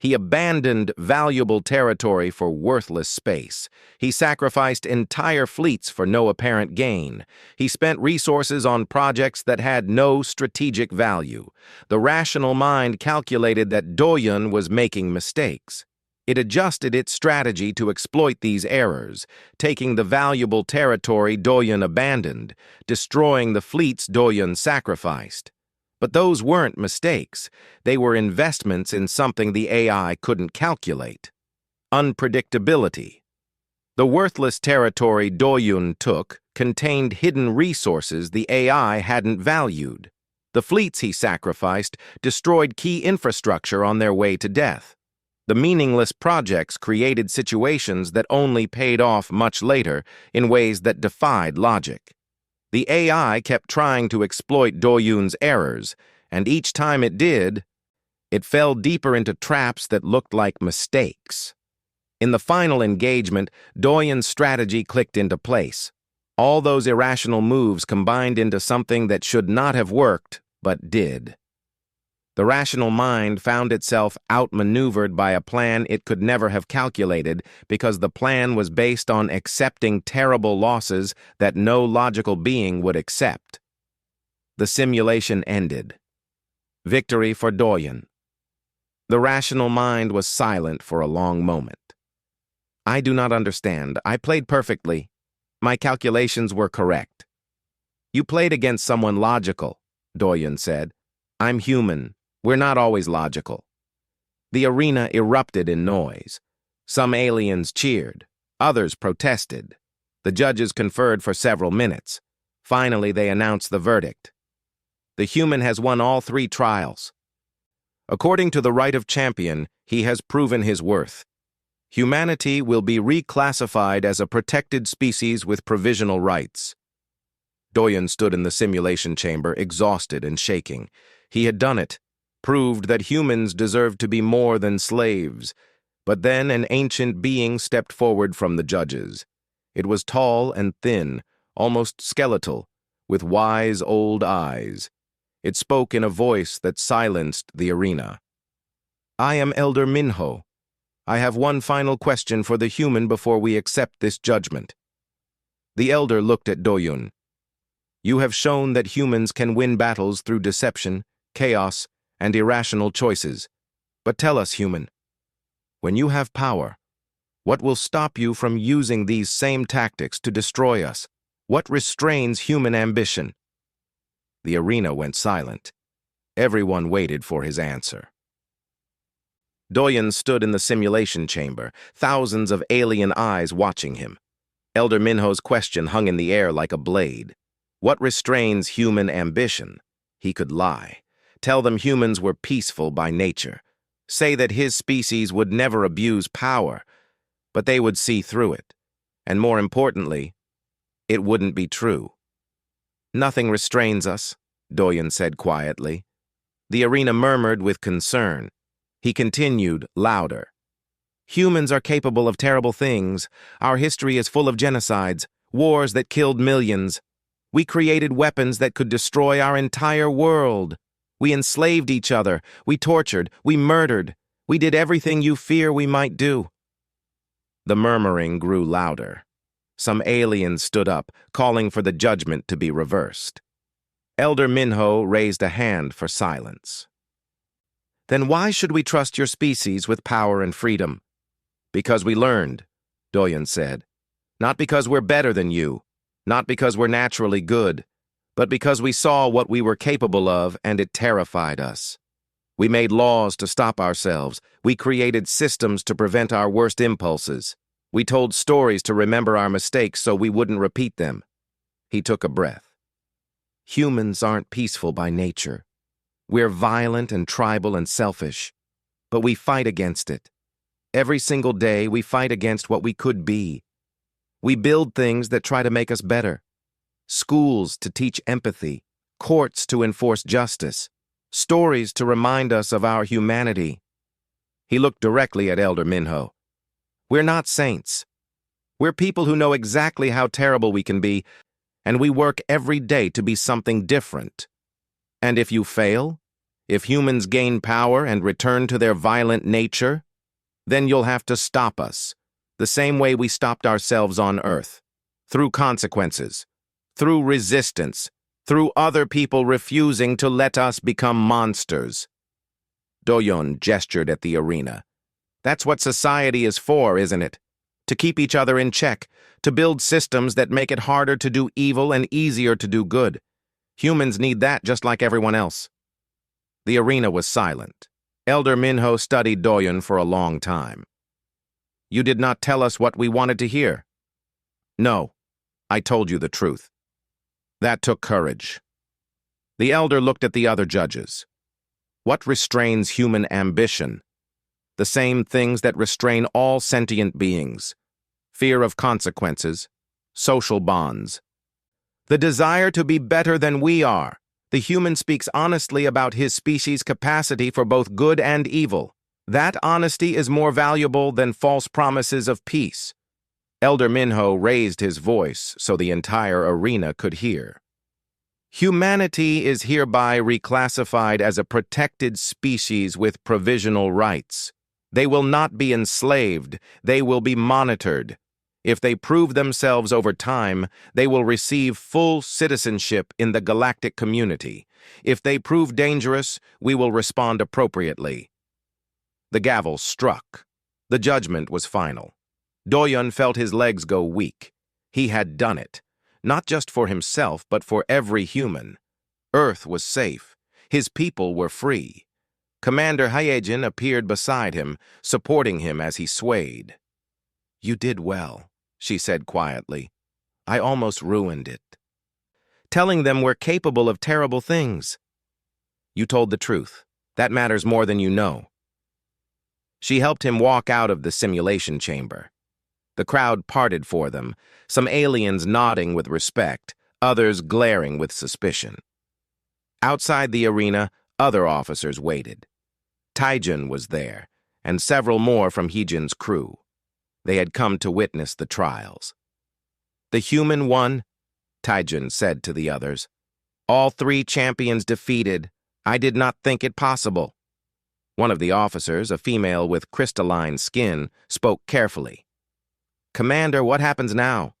He abandoned valuable territory for worthless space. He sacrificed entire fleets for no apparent gain. He spent resources on projects that had no strategic value. The rational mind calculated that Do-yun was making mistakes. It adjusted its strategy to exploit these errors, taking the valuable territory Do-yun abandoned, destroying the fleets Do-yun sacrificed. But those weren't mistakes. They were investments in something the AI couldn't calculate. Unpredictability. The worthless territory Do-yun took contained hidden resources the AI hadn't valued. The fleets he sacrificed destroyed key infrastructure on their way to death. The meaningless projects created situations that only paid off much later in ways that defied logic. The AI kept trying to exploit Do-yun's errors, and each time it did, it fell deeper into traps that looked like mistakes. In the final engagement, Do-yun's strategy clicked into place. All those irrational moves combined into something that should not have worked, but did. The rational mind found itself outmaneuvered by a plan it could never have calculated because the plan was based on accepting terrible losses that no logical being would accept. The simulation ended. Victory for Do-yun. The rational mind was silent for a long moment. I do not understand. I played perfectly. My calculations were correct. You played against someone logical, Do-yun said. I'm human. We're not always logical. The arena erupted in noise. Some aliens cheered. Others protested. The judges conferred for several minutes. Finally, they announced the verdict. The human has won all 3 trials. According to the right of champion, he has proven his worth. Humanity will be reclassified as a protected species with provisional rights. Do-yun stood in the simulation chamber, exhausted and shaking. He had done it. Proved that humans deserved to be more than slaves. But then an ancient being stepped forward from the judges. It was tall and thin, almost skeletal, with wise old eyes. It spoke in a voice that silenced the arena. I am Elder Minho. I have one final question for the human before we accept this judgment. The elder looked at Do-yun. You have shown that humans can win battles through deception, chaos, and irrational choices. But tell us, human, when you have power, what will stop you from using these same tactics to destroy us? What restrains human ambition? The arena went silent. Everyone waited for his answer. Doyen stood in the simulation chamber, thousands of alien eyes watching him. Elder Minho's question hung in the air like a blade. What restrains human ambition? He could lie. Tell them humans were peaceful by nature. Say that his species would never abuse power, but they would see through it. And more importantly, it wouldn't be true. Nothing restrains us, Doyen said quietly. The arena murmured with concern. He continued, louder. Humans are capable of terrible things. Our history is full of genocides, wars that killed millions. We created weapons that could destroy our entire world. We enslaved each other. We tortured. We murdered. We did everything you fear we might do. The murmuring grew louder. Some aliens stood up, calling for the judgment to be reversed. Elder Minho raised a hand for silence. Then why should we trust your species with power and freedom? Because we learned, Doyen said. Not because we're better than you, not because we're naturally good, but because we saw what we were capable of and it terrified us. We made laws to stop ourselves. We created systems to prevent our worst impulses. We told stories to remember our mistakes so we wouldn't repeat them. He took a breath. Humans aren't peaceful by nature. We're violent and tribal and selfish, but we fight against it. Every single day, we fight against what we could be. We build things that try to make us better. Schools to teach empathy, courts to enforce justice, stories to remind us of our humanity. He looked directly at Elder Minho. We're not saints. We're people who know exactly how terrible we can be, and we work every day to be something different. And if you fail, if humans gain power and return to their violent nature, then you'll have to stop us, the same way we stopped ourselves on Earth, through consequences, through resistance, through other people refusing to let us become monsters. Doyen gestured at the arena. That's what society is for, isn't it? To keep each other in check, to build systems that make it harder to do evil and easier to do good. Humans need that just like everyone else. The arena was silent. Elder Minho studied Doyen for a long time. You did not tell us what we wanted to hear. No, I told you the truth. That took courage. The elder looked at the other judges. What restrains human ambition? The same things that restrain all sentient beings. Fear of consequences, social bonds. The desire to be better than we are. The human speaks honestly about his species' capacity for both good and evil. That honesty is more valuable than false promises of peace. Elder Minho raised his voice so the entire arena could hear. Humanity is hereby reclassified as a protected species with provisional rights. They will not be enslaved. They will be monitored. If they prove themselves over time, they will receive full citizenship in the galactic community. If they prove dangerous, we will respond appropriately. The gavel struck. The judgment was final. Doyen felt his legs go weak. He had done it, not just for himself, but for every human. Earth was safe. His people were free. Commander Hyejin appeared beside him, supporting him as he swayed. You did well, she said quietly. I almost ruined it. Telling them we're capable of terrible things. You told the truth. That matters more than you know. She helped him walk out of the simulation chamber. The crowd parted for them, some aliens nodding with respect, others glaring with suspicion. Outside the arena, other officers waited. Taijin was there, and several more from Hyejin's crew. They had come to witness the trials. The human won, Taijin said to the others. All three champions defeated. I did not think it possible. One of the officers, a female with crystalline skin, spoke carefully. Commander, what happens now?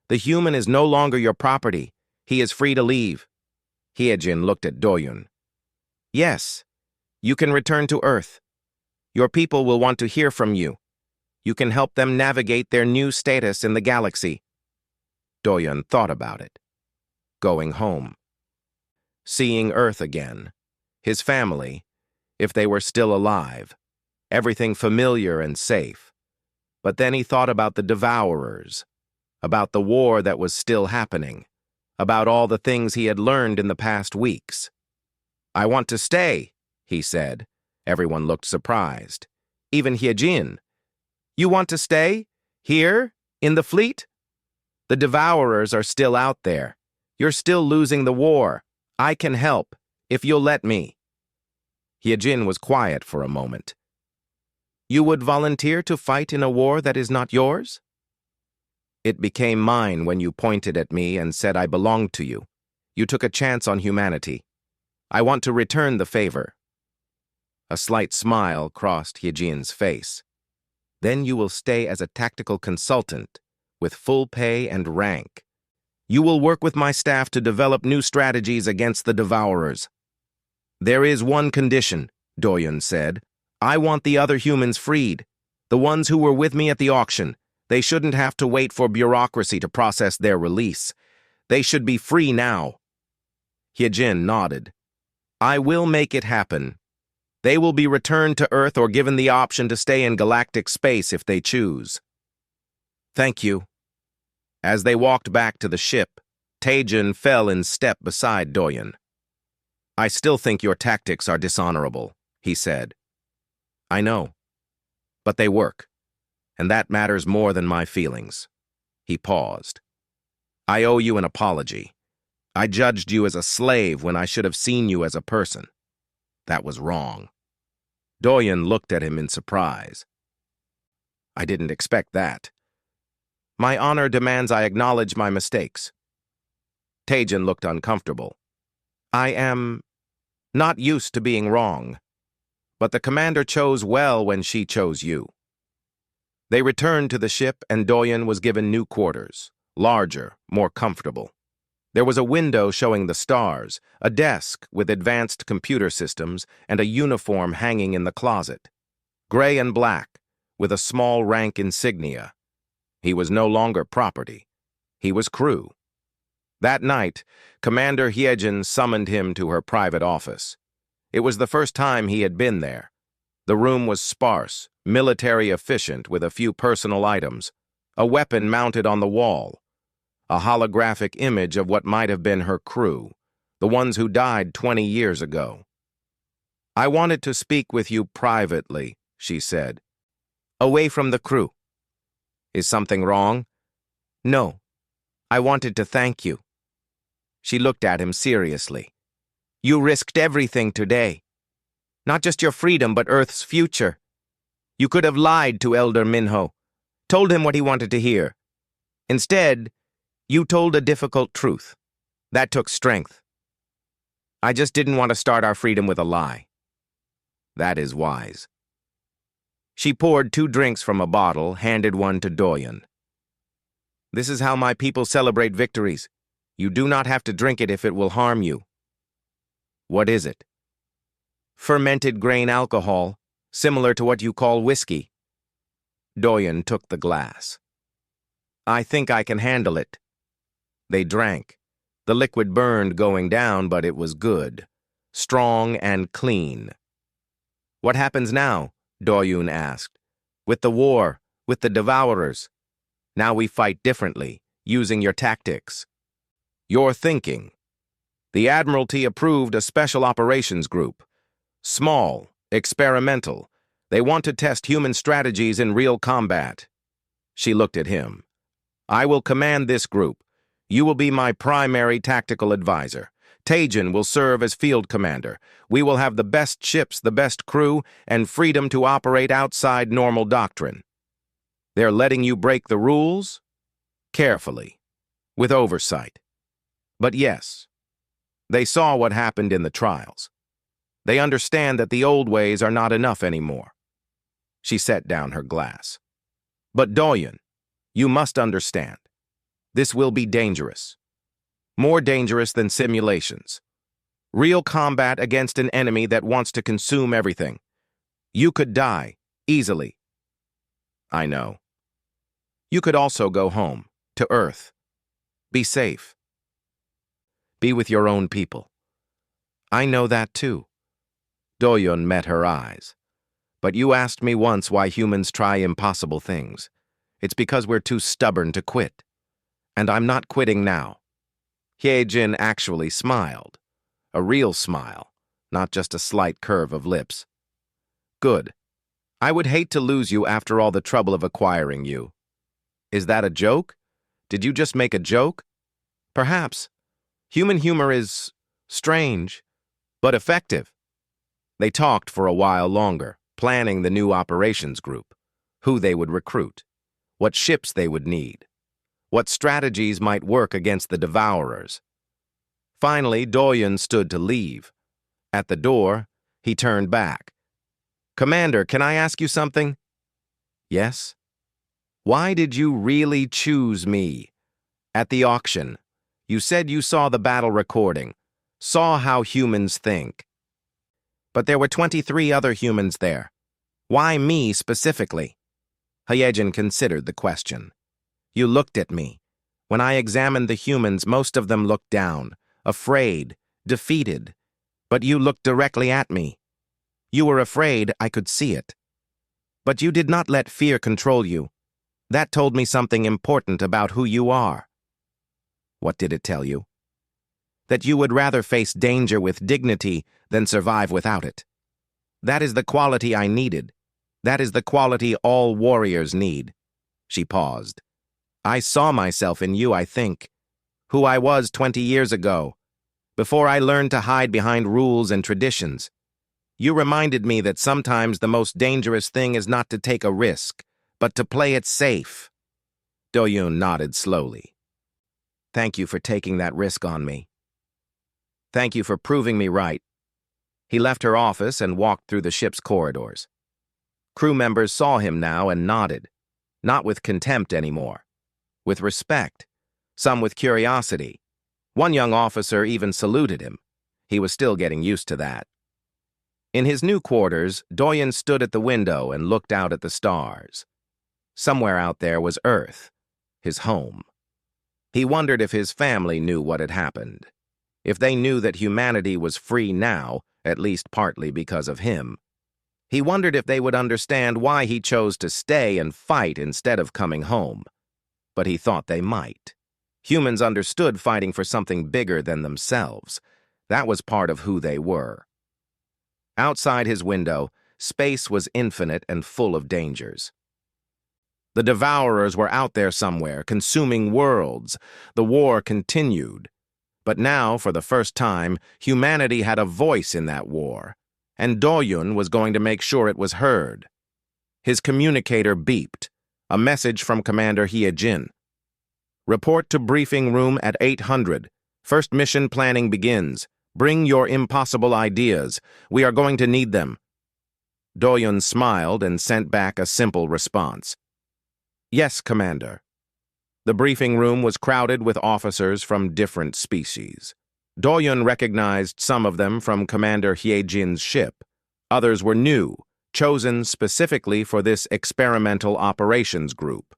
The human is no longer your property. He is free to leave. Hyejin looked at Doyen. Yes, you can return to Earth. Your people will want to hear from you. You can help them navigate their new status in the galaxy. Doyen thought about it. Going home. Seeing Earth again. His family, if they were still alive. everything familiar and safe. But then he thought about the Devourers, about the war that was still happening, about all the things he had learned in the past weeks. "I want to stay," he said. Everyone looked surprised. Even Hyejin. "You want to stay? Here? In the fleet? The Devourers are still out there. You're still losing the war. I can help, if you'll let me." Hyejin was quiet for a moment. "You would volunteer to fight in a war that is not yours?" "It became mine when you pointed at me and said I belonged to you. You took a chance on humanity. I want to return the favor." A slight smile crossed Hyejin's face. "Then you will stay as a tactical consultant, with full pay and rank. You will work with my staff to develop new strategies against the Devourers." "There is one condition," Doyen said. "I want the other humans freed, the ones who were with me at the auction. They shouldn't have to wait for bureaucracy to process their release. They should be free now." Hyejin nodded. "I will make it happen. They will be returned to Earth or given the option to stay in galactic space if they choose." "Thank you." As they walked back to the ship, Taejin fell in step beside Doyen. "I still think your tactics are dishonorable," he said. "I know. But they work. And that matters more than my feelings." He paused. "I owe you an apology. I judged you as a slave when I should have seen you as a person. That was wrong." Doyen looked at him in surprise. "I didn't expect that. My honor demands I acknowledge my mistakes." Taejin looked uncomfortable. "I am not used to being wrong. But the commander chose well when she chose you." They returned to the ship and Doyen was given new quarters, larger, more comfortable. There was a window showing the stars, a desk with advanced computer systems, and a uniform hanging in the closet. Gray and black, with a small rank insignia. He was no longer property. He was crew. That night, Commander Hyejin summoned him to her private office. It was the first time he had been there. The room was sparse, military efficient with a few personal items, a weapon mounted on the wall, a holographic image of what might have been her crew, the ones who died 20 years ago. "I wanted to speak with you privately," she said. "Away from the crew." "Is something wrong?" "No. I wanted to thank you." She looked at him seriously. "You risked everything today. Not just your freedom, but Earth's future. You could have lied to Elder Minho, told him what he wanted to hear. Instead, you told a difficult truth. That took strength. I just didn't want to start our freedom with a lie." "That is wise." She poured 2 drinks from a bottle, handed one to Doyen. "This is how my people celebrate victories. You do not have to drink it if it will harm you." "What is it?" "Fermented grain alcohol, similar to what you call whiskey." Doyen took the glass. "I think I can handle it." They drank. The liquid burned going down, but it was good. Strong and clean. "What happens now?" Doyen asked. "With the war, with the Devourers. Now we fight differently, using your tactics." "Your thinking." The Admiralty approved a special operations group. Small, experimental. They want to test human strategies in real combat. She looked at him. "I will command this group. You will be my primary tactical advisor. Taejin will serve as field commander. We will have the best ships, the best crew, and freedom to operate outside normal doctrine. They're letting you break the rules? Carefully, with oversight. But yes, they saw what happened in the trials. They understand that the old ways are not enough anymore." She set down her glass. "But Doyen, you must understand. This will be dangerous. More dangerous than simulations. Real combat against an enemy that wants to consume everything. You could die, easily." "I know. You could also go home, to Earth. Be safe. Be with your own people." "I know that too." Doyen met her eyes. But you asked me once why humans try impossible things. It's because we're too stubborn to quit. And I'm not quitting now. Hyejin actually smiled. A real smile, not just a slight curve of lips. Good. I would hate to lose you after all the trouble of acquiring you. Is that a joke? Did you just make a joke? Perhaps. Human humor is strange, but effective. They talked for a while longer, planning the new operations group, who they would recruit, what ships they would need, what strategies might work against the Devourers. Finally, Doyen stood to leave. At the door, he turned back. Commander, can I ask you something? Yes? Why did you really choose me? At the auction, you said you saw the battle recording, saw how humans think. But there were 23 other humans there. Why me specifically? Hyejin considered the question. You looked at me. When I examined the humans, most of them looked down, afraid, defeated. But you looked directly at me. You were afraid, I could see it. But you did not let fear control you. That told me something important about who you are. What did it tell you? That you would rather face danger with dignity than survive without it. That is the quality I needed. That is the quality all warriors need. She paused. I saw myself in you, I think. Who I was 20 years ago, before I learned to hide behind rules and traditions. You reminded me that sometimes the most dangerous thing is not to take a risk, but to play it safe. Doyun nodded slowly. Thank you for taking that risk on me. Thank you for proving me right. He left her office and walked through the ship's corridors. Crew members saw him now and nodded, not with contempt anymore, with respect, some with curiosity. One young officer even saluted him. He was still getting used to that. In his new quarters, Doyen stood at the window and looked out at the stars. Somewhere out there was Earth, his home. He wondered if his family knew what had happened. If they knew that humanity was free now, at least partly because of him. He wondered if they would understand why he chose to stay and fight instead of coming home. But he thought they might. Humans understood fighting for something bigger than themselves. That was part of who they were. Outside his window, space was infinite and full of dangers. The Devourers were out there somewhere, consuming worlds. The war continued. But now, for the first time, humanity had a voice in that war, and Doyun was going to make sure it was heard. His communicator beeped, a message from Commander Hyejin. Report to briefing room at 800. First mission planning begins. Bring your impossible ideas. We are going to need them. Doyun smiled and sent back a simple response. Yes, Commander. The briefing room was crowded with officers from different species. Doyun recognized some of them from Commander Hyejin's ship. Others were new, chosen specifically for this experimental operations group.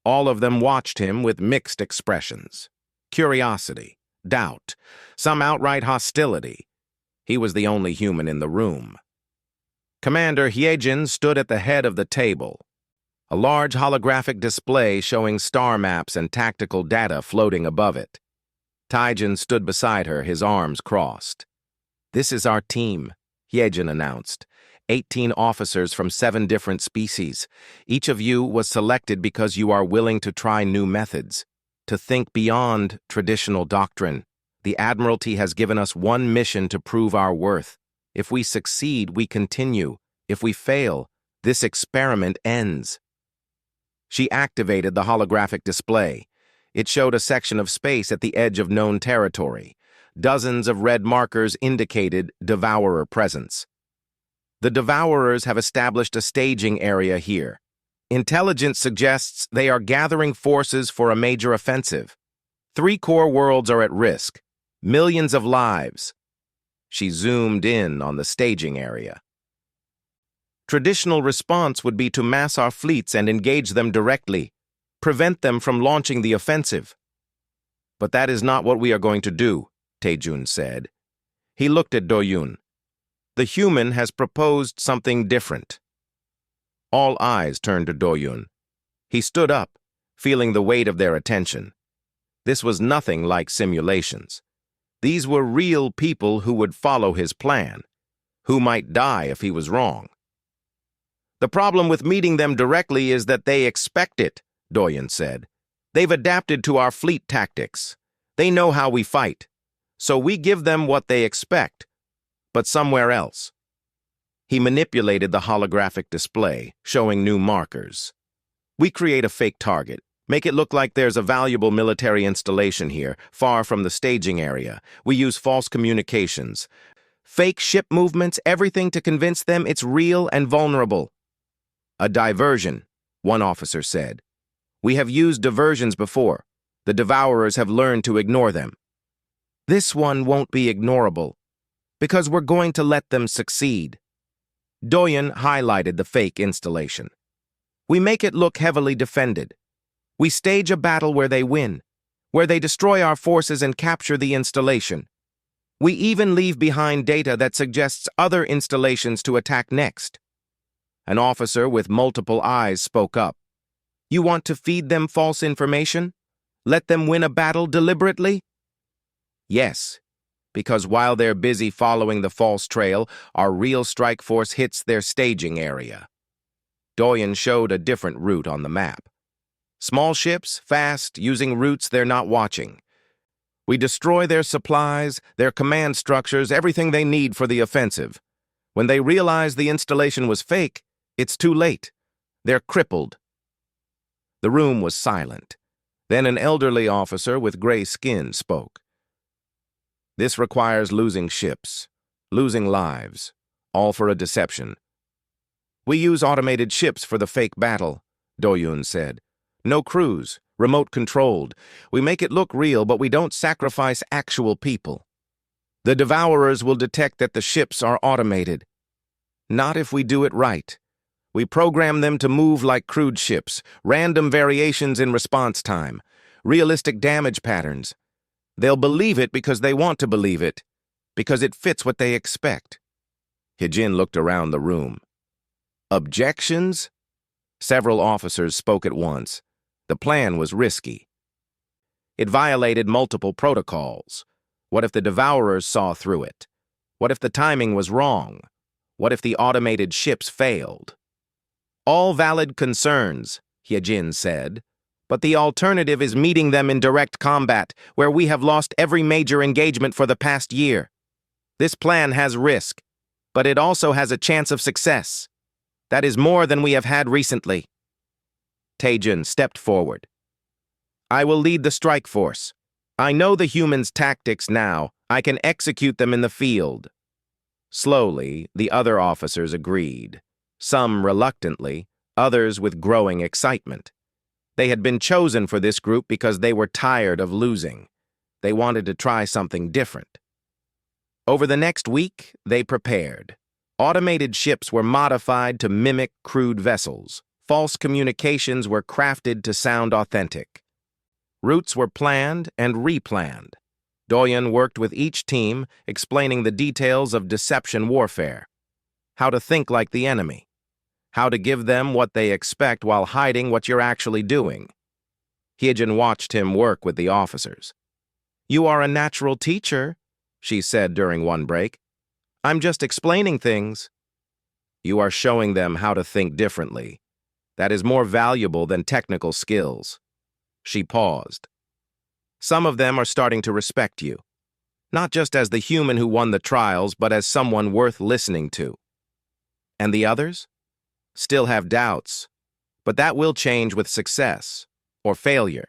All of them watched him with mixed expressions. Curiosity, doubt, some outright hostility. He was the only human in the room. Commander Hyejin stood at the head of the table. A large holographic display showing star maps and tactical data floating above it. Taijin stood beside her, his arms crossed. This is our team, Hyejin announced. 18 officers from 7 different species. Each of you was selected because you are willing to try new methods, to think beyond traditional doctrine. The Admiralty has given us one mission to prove our worth. If we succeed, we continue. If we fail, this experiment ends. She activated the holographic display. It showed a section of space at the edge of known territory. Dozens of red markers indicated Devourer presence. The Devourers have established a staging area here. Intelligence suggests they are gathering forces for a major offensive. 3 core worlds are at risk. Millions of lives. She zoomed in on the staging area. Traditional response would be to mass our fleets and engage them directly, prevent them from launching the offensive. But that is not what we are going to do, Taejun said. He looked at Doyun. The human has proposed something different. All eyes turned to Doyun. He stood up, feeling the weight of their attention. This was nothing like simulations. These were real people who would follow his plan, who might die if he was wrong. The problem with meeting them directly is that they expect it, Doyen said. They've adapted to our fleet tactics. They know how we fight. So we give them what they expect, but somewhere else. He manipulated the holographic display, showing new markers. We create a fake target, make it look like there's a valuable military installation here, far from the staging area. We use false communications, fake ship movements, everything to convince them it's real and vulnerable. A diversion, one officer said. We have used diversions before. The Devourers have learned to ignore them. This one won't be ignorable, because we're going to let them succeed. Doyen highlighted the fake installation. We make it look heavily defended. We stage a battle where they win, where they destroy our forces and capture the installation. We even leave behind data that suggests other installations to attack next. An officer with multiple eyes spoke up. You want to feed them false information? Let them win a battle deliberately? Yes, because while they're busy following the false trail, our real strike force hits their staging area. Doyen showed a different route on the map. Small ships, fast, using routes they're not watching. We destroy their supplies, their command structures, everything they need for the offensive. When they realize the installation was fake, it's too late. They're crippled. The room was silent. Then an elderly officer with gray skin spoke. This requires losing ships, losing lives, all for a deception. We use automated ships for the fake battle, Doyun said. No crews, remote-controlled. We make it look real, but we don't sacrifice actual people. The Devourers will detect that the ships are automated. Not if we do it right. We program them to move like crewed ships, random variations in response time, realistic damage patterns. They'll believe it because they want to believe it, because it fits what they expect. Hijin looked around the room. Objections? Several officers spoke at once. The plan was risky. It violated multiple protocols. What if the Devourers saw through it? What if the timing was wrong? What if the automated ships failed? All valid concerns, Hijin said. But the alternative is meeting them in direct combat, where we have lost every major engagement for the past year. This plan has risk, but it also has a chance of success. That is more than we have had recently. Taejin stepped forward. I will lead the strike force. I know the humans' tactics now. I can execute them in the field. Slowly, the other officers agreed. Some reluctantly, others with growing excitement. They had been chosen for this group because they were tired of losing. They wanted to try something different. Over the next week, they prepared. Automated ships were modified to mimic crewed vessels. False communications were crafted to sound authentic. Routes were planned and replanned. Doyen worked with each team, explaining the details of deception warfare. How to think like the enemy. How to give them what they expect while hiding what you're actually doing. Hijin watched him work with the officers. You are a natural teacher, she said during one break. I'm just explaining things. You are showing them how to think differently. That is more valuable than technical skills. She paused. Some of them are starting to respect you. Not just as the human who won the trials, but as someone worth listening to. And the others? Still have doubts, but that will change with success or failure.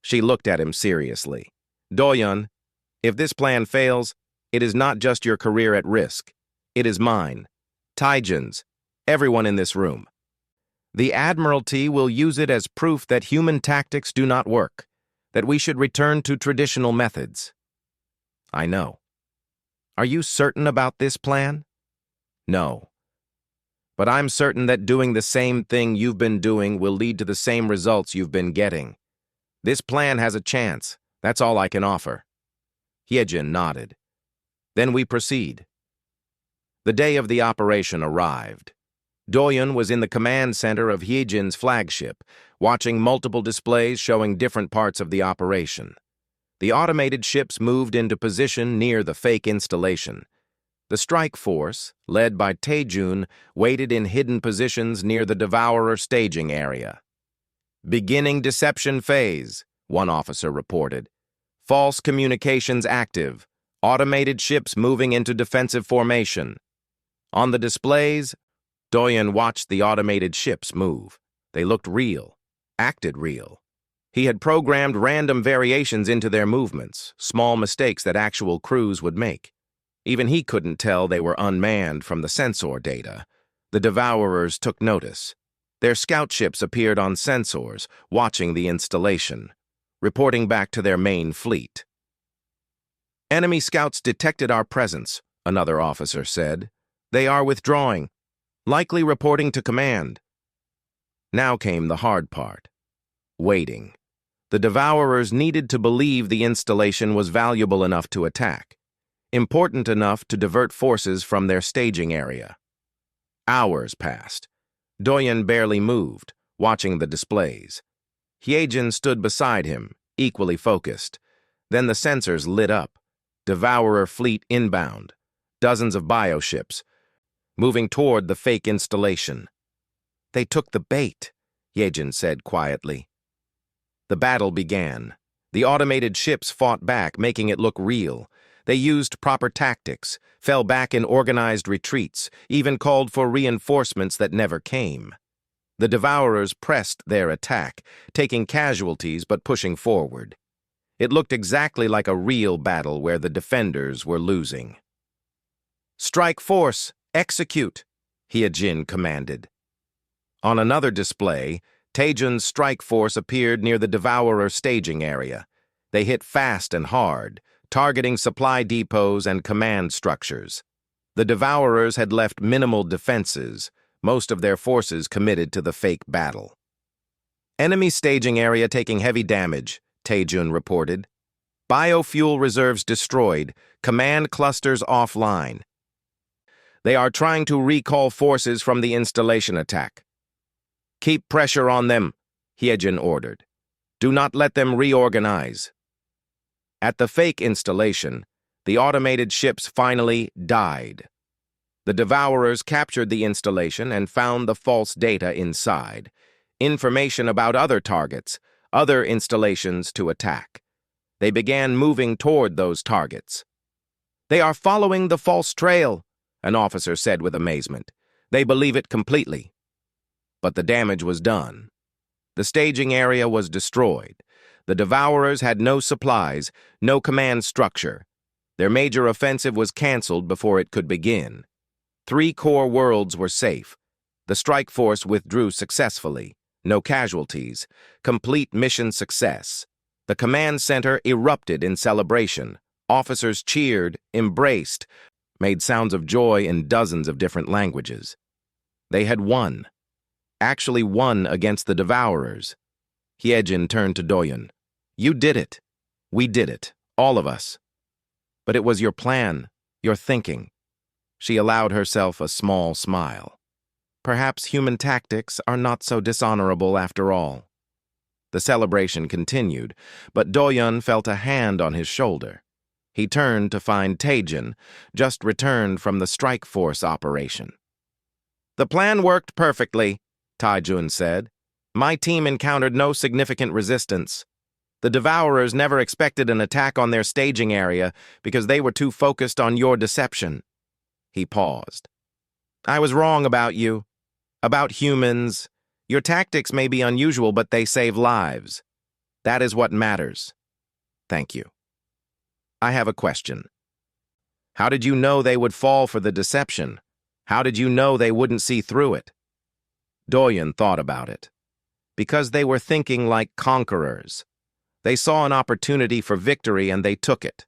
She looked at him seriously. Doyen, if this plan fails, it is not just your career at risk. It is mine, Taejin's, everyone in this room. The Admiralty will use it as proof that human tactics do not work, that we should return to traditional methods. I know. Are you certain about this plan? No. But I'm certain that doing the same thing you've been doing will lead to the same results you've been getting. This plan has a chance. That's all I can offer. Hyejin nodded. Then we proceed. The day of the operation arrived. Doyen was in the command center of Hyejin's flagship, watching multiple displays showing different parts of the operation. The automated ships moved into position near the fake installation. The strike force, led by Taejun, waited in hidden positions near the Devourer staging area. "Beginning deception phase," one officer reported. "False communications active. Automated ships moving into defensive formation." On the displays, Doyen watched the automated ships move. They looked real, acted real. He had programmed random variations into their movements, small mistakes that actual crews would make. Even he couldn't tell they were unmanned from the sensor data. The Devourers took notice. Their scout ships appeared on sensors, watching the installation, reporting back to their main fleet. "Enemy scouts detected our presence," another officer said. "They are withdrawing, likely reporting to command." Now came the hard part. Waiting. The Devourers needed to believe the installation was valuable enough to attack, important enough to divert forces from their staging area. Hours passed. Doyen barely moved, watching the displays. Hyejin stood beside him, equally focused. Then the sensors lit up. Devourer fleet inbound. Dozens of bioships, moving toward the fake installation. "They took the bait," Hyejin said quietly. The battle began. The automated ships fought back, making it look real. They used proper tactics, fell back in organized retreats, even called for reinforcements that never came. The Devourers pressed their attack, taking casualties but pushing forward. It looked exactly like a real battle where the defenders were losing. "Strike force, execute," Hyejin commanded. On another display, Taejun's strike force appeared near the Devourer staging area. They hit fast and hard, targeting supply depots and command structures. The Devourers had left minimal defenses, most of their forces committed to the fake battle. "Enemy staging area taking heavy damage," Taejun reported. "Biofuel reserves destroyed, command clusters offline. They are trying to recall forces from the installation attack." "Keep pressure on them," Hyejin ordered. "Do not let them reorganize." At the fake installation, the automated ships finally died. The Devourers captured the installation and found the false data inside, information about other targets, other installations to attack. They began moving toward those targets. "They are following the false trail," an officer said with amazement. "They believe it completely." But the damage was done. The staging area was destroyed. The Devourers had no supplies, no command structure. Their major offensive was canceled before it could begin. 3 core worlds were safe. The strike force withdrew successfully. No casualties. Complete mission success. The command center erupted in celebration. Officers cheered, embraced, made sounds of joy in dozens of different languages. They had won. Actually won against the Devourers. Hyejin turned to Doyen. "You did it. We did it. All of us. But it was your plan, your thinking." She allowed herself a small smile. Perhaps human tactics are not so dishonorable after all. The celebration continued, but Doyen felt a hand on his shoulder. He turned to find Taejun, just returned from the strike force operation. "The plan worked perfectly," Taejun said. "My team encountered no significant resistance. The Devourers never expected an attack on their staging area because they were too focused on your deception." He paused. "I was wrong about you, about humans. Your tactics may be unusual, but they save lives. That is what matters. Thank you. I have a question. How did you know they would fall for the deception? How did you know they wouldn't see through it?" Doyen thought about it. Because they were thinking like conquerors. They saw an opportunity for victory and they took it.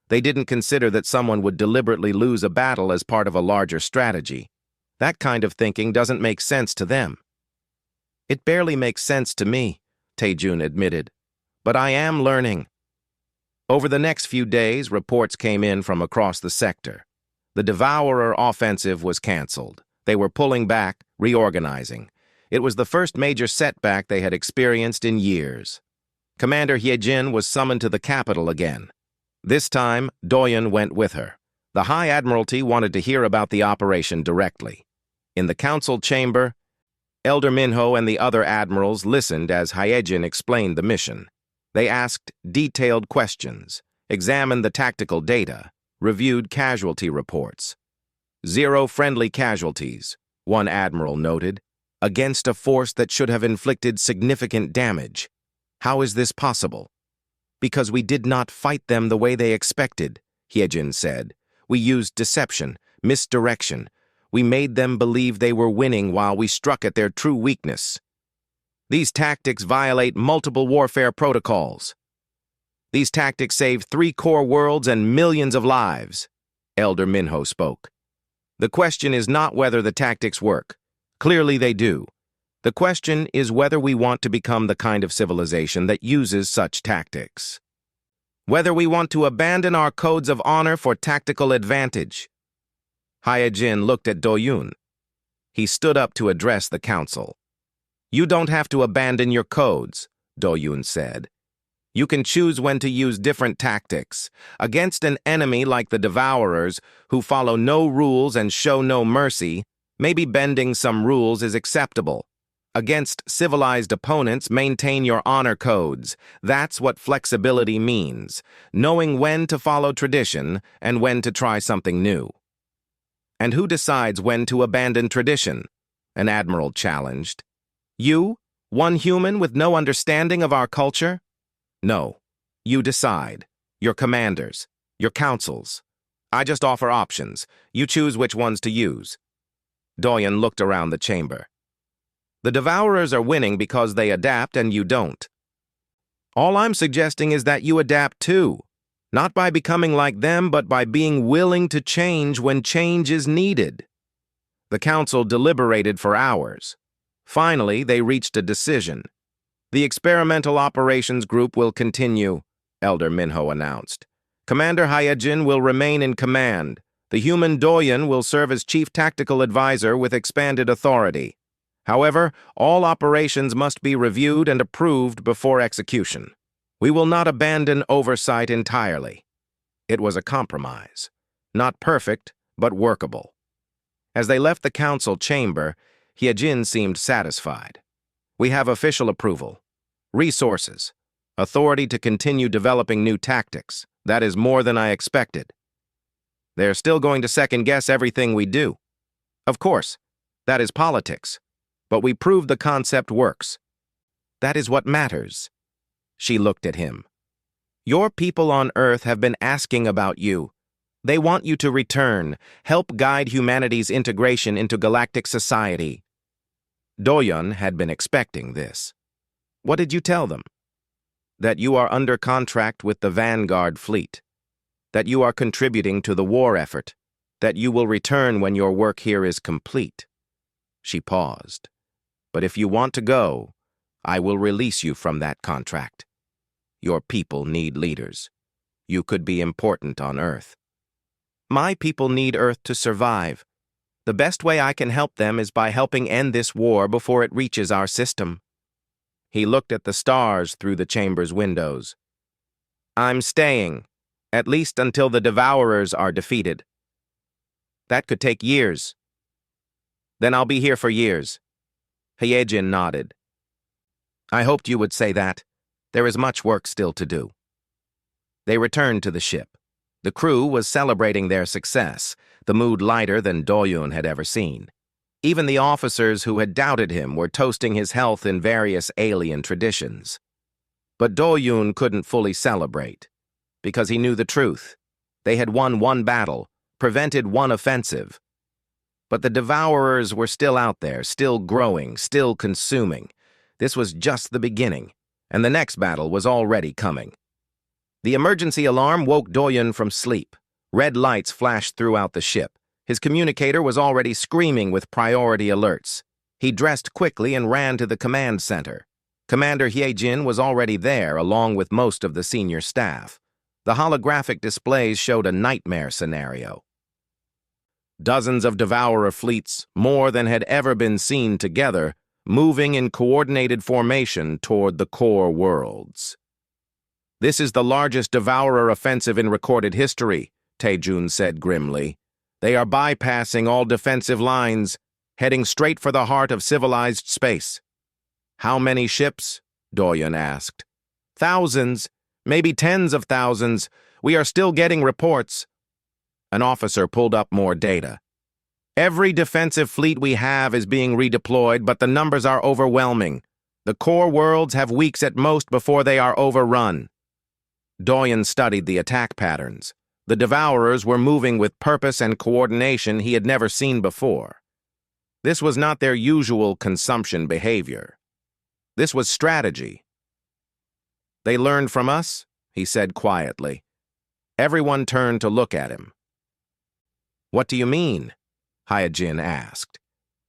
They didn't consider that someone would deliberately lose a battle as part of a larger strategy. That kind of thinking doesn't make sense to them. "It barely makes sense to me," Taejun admitted. "But I am learning." Over the next few days, reports came in from across the sector. The Devourer offensive was canceled. They were pulling back, reorganizing. It was the first major setback they had experienced in years. Commander Hyejin was summoned to the capital again. This time, Doyen went with her. The High Admiralty wanted to hear about the operation directly. In the council chamber, Elder Minho and the other admirals listened as Hyejin explained the mission. They asked detailed questions, examined the tactical data, reviewed casualty reports. 0 friendly casualties, one admiral noted, against a force that should have inflicted significant damage. How is this possible? Because we did not fight them the way they expected, Hyejin said. We used deception, misdirection. We made them believe they were winning while we struck at their true weakness. These tactics violate multiple warfare protocols. These tactics saved 3 core worlds and millions of lives, Elder Minho spoke. The question is not whether the tactics work. Clearly they do. The question is whether we want to become the kind of civilization that uses such tactics. Whether we want to abandon our codes of honor for tactical advantage. Hyejin looked at Doyun. He stood up to address the council. You don't have to abandon your codes, Doyun said. You can choose when to use different tactics. Against an enemy like the Devourers, who follow no rules and show no mercy, maybe bending some rules is acceptable. Against civilized opponents, maintain your honor codes. That's what flexibility means, knowing when to follow tradition and when to try something new. And who decides when to abandon tradition? An admiral challenged. You, one human with no understanding of our culture? No, you decide. Your commanders, your councils. I just offer options. You choose which ones to use. Doyen looked around the chamber. The Devourers are winning because they adapt and you don't. All I'm suggesting is that you adapt too, not by becoming like them, but by being willing to change when change is needed. The council deliberated for hours. Finally, they reached a decision. The experimental operations group will continue, Elder Minho announced. Commander Hyejin will remain in command. The human Doyen will serve as chief tactical advisor with expanded authority. However, all operations must be reviewed and approved before execution. We will not abandon oversight entirely. It was a compromise. Not perfect, but workable. As they left the council chamber, Hyejin seemed satisfied. We have official approval, resources, authority to continue developing new tactics. That is more than I expected. They're still going to second-guess everything we do. Of course, that is politics. But we proved the concept works. That is what matters. She looked at him. Your people on Earth have been asking about you. They want you to return, help guide humanity's integration into galactic society. Doyen had been expecting this. What did you tell them? That you are under contract with the Vanguard fleet. That you are contributing to the war effort. That you will return when your work here is complete. She paused. But if you want to go, I will release you from that contract. Your people need leaders. You could be important on Earth. My people need Earth to survive. The best way I can help them is by helping end this war before it reaches our system. He looked at the stars through the chamber's windows. I'm staying, at least until the Devourers are defeated. That could take years. Then I'll be here for years. Hyejin nodded. I hoped you would say that. There is much work still to do. They returned to the ship. The crew was celebrating their success, the mood lighter than Doyun had ever seen. Even the officers who had doubted him were toasting his health in various alien traditions. But Doyun couldn't fully celebrate, because he knew the truth. They had won one battle, prevented one offensive. But the Devourers were still out there, still growing, still consuming. This was just the beginning, and the next battle was already coming. The emergency alarm woke Doyen from sleep. Red lights flashed throughout the ship. His communicator was already screaming with priority alerts. He dressed quickly and ran to the command center. Commander Hyejin was already there, along with most of the senior staff. The holographic displays showed a nightmare scenario. Dozens of devourer fleets, more than had ever been seen together, moving in coordinated formation toward the core worlds. "This is the largest devourer offensive in recorded history," Taejun said grimly. "They are bypassing all defensive lines, heading straight for the heart of civilized space." "How many ships?" Doyen asked. "Thousands, maybe tens of thousands. We are still getting reports." An officer pulled up more data. "Every defensive fleet we have is being redeployed, but the numbers are overwhelming. The core worlds have weeks at most before they are overrun." Doyen studied the attack patterns. The devourers were moving with purpose and coordination he had never seen before. This was not their usual consumption behavior. This was strategy. "They learned from us," he said quietly. Everyone turned to look at him. "What do you mean?" Hyojin asked.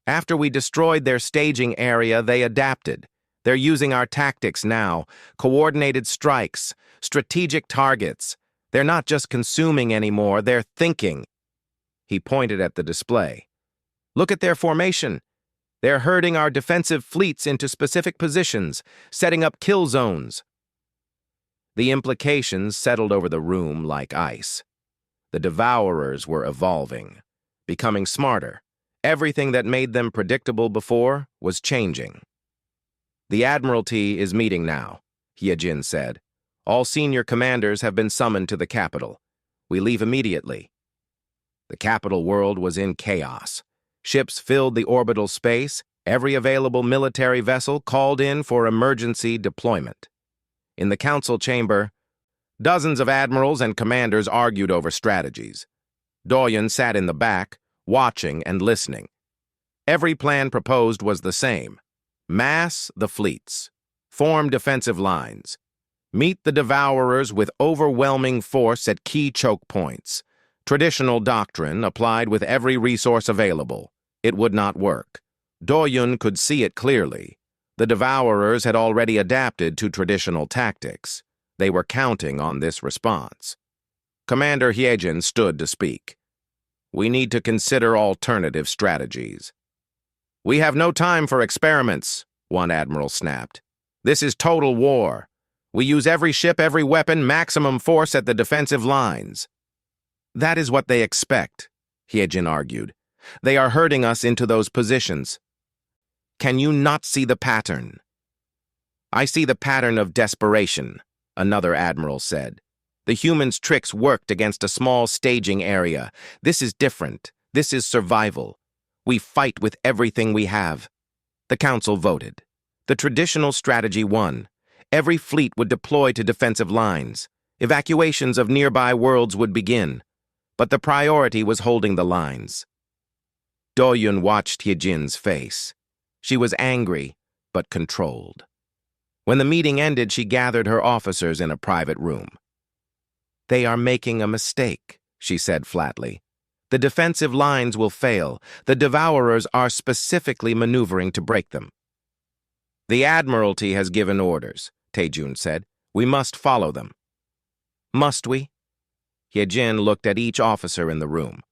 "After we destroyed their staging area, they adapted. They're using our tactics now, coordinated strikes, strategic targets. They're not just consuming anymore, they're thinking." He pointed at the display. "Look at their formation. They're herding our defensive fleets into specific positions, setting up kill zones." The implications settled over the room like ice. The devourers were evolving, becoming smarter. Everything that made them predictable before was changing. "The Admiralty is meeting now," Hyojin said. "All senior commanders have been summoned to the capital. We leave immediately." The capital world was in chaos. Ships filled the orbital space, every available military vessel called in for emergency deployment. In the council chamber, dozens of admirals and commanders argued over strategies. Doyen sat in the back, watching and listening. Every plan proposed was the same: mass the fleets, form defensive lines, meet the devourers with overwhelming force at key choke points. Traditional doctrine applied with every resource available. It would not work. Doyen could see it clearly. The devourers had already adapted to traditional tactics. They were counting on this response. Commander Hyojin stood to speak. "We need to consider alternative strategies." "We have no time for experiments," one admiral snapped. "This is total war. We use every ship, every weapon, maximum force at the defensive lines." "That is what they expect," Hyojin argued. "They are herding us into those positions. Can you not see the pattern?" "I see the pattern of desperation," another admiral said. "The humans' tricks worked against a small staging area. This is different. This is survival. We fight with everything we have." The council voted. The traditional strategy won. Every fleet would deploy to defensive lines. Evacuations of nearby worlds would begin. But the priority was holding the lines. Doyen watched Hyojin's face. She was angry, but controlled. When the meeting ended, she gathered her officers in a private room. "They are making a mistake," she said flatly. "The defensive lines will fail. The devourers are specifically maneuvering to break them." "The Admiralty has given orders," Taejun said. "We must follow them." "Must we?" Hyojin looked at each officer in the room.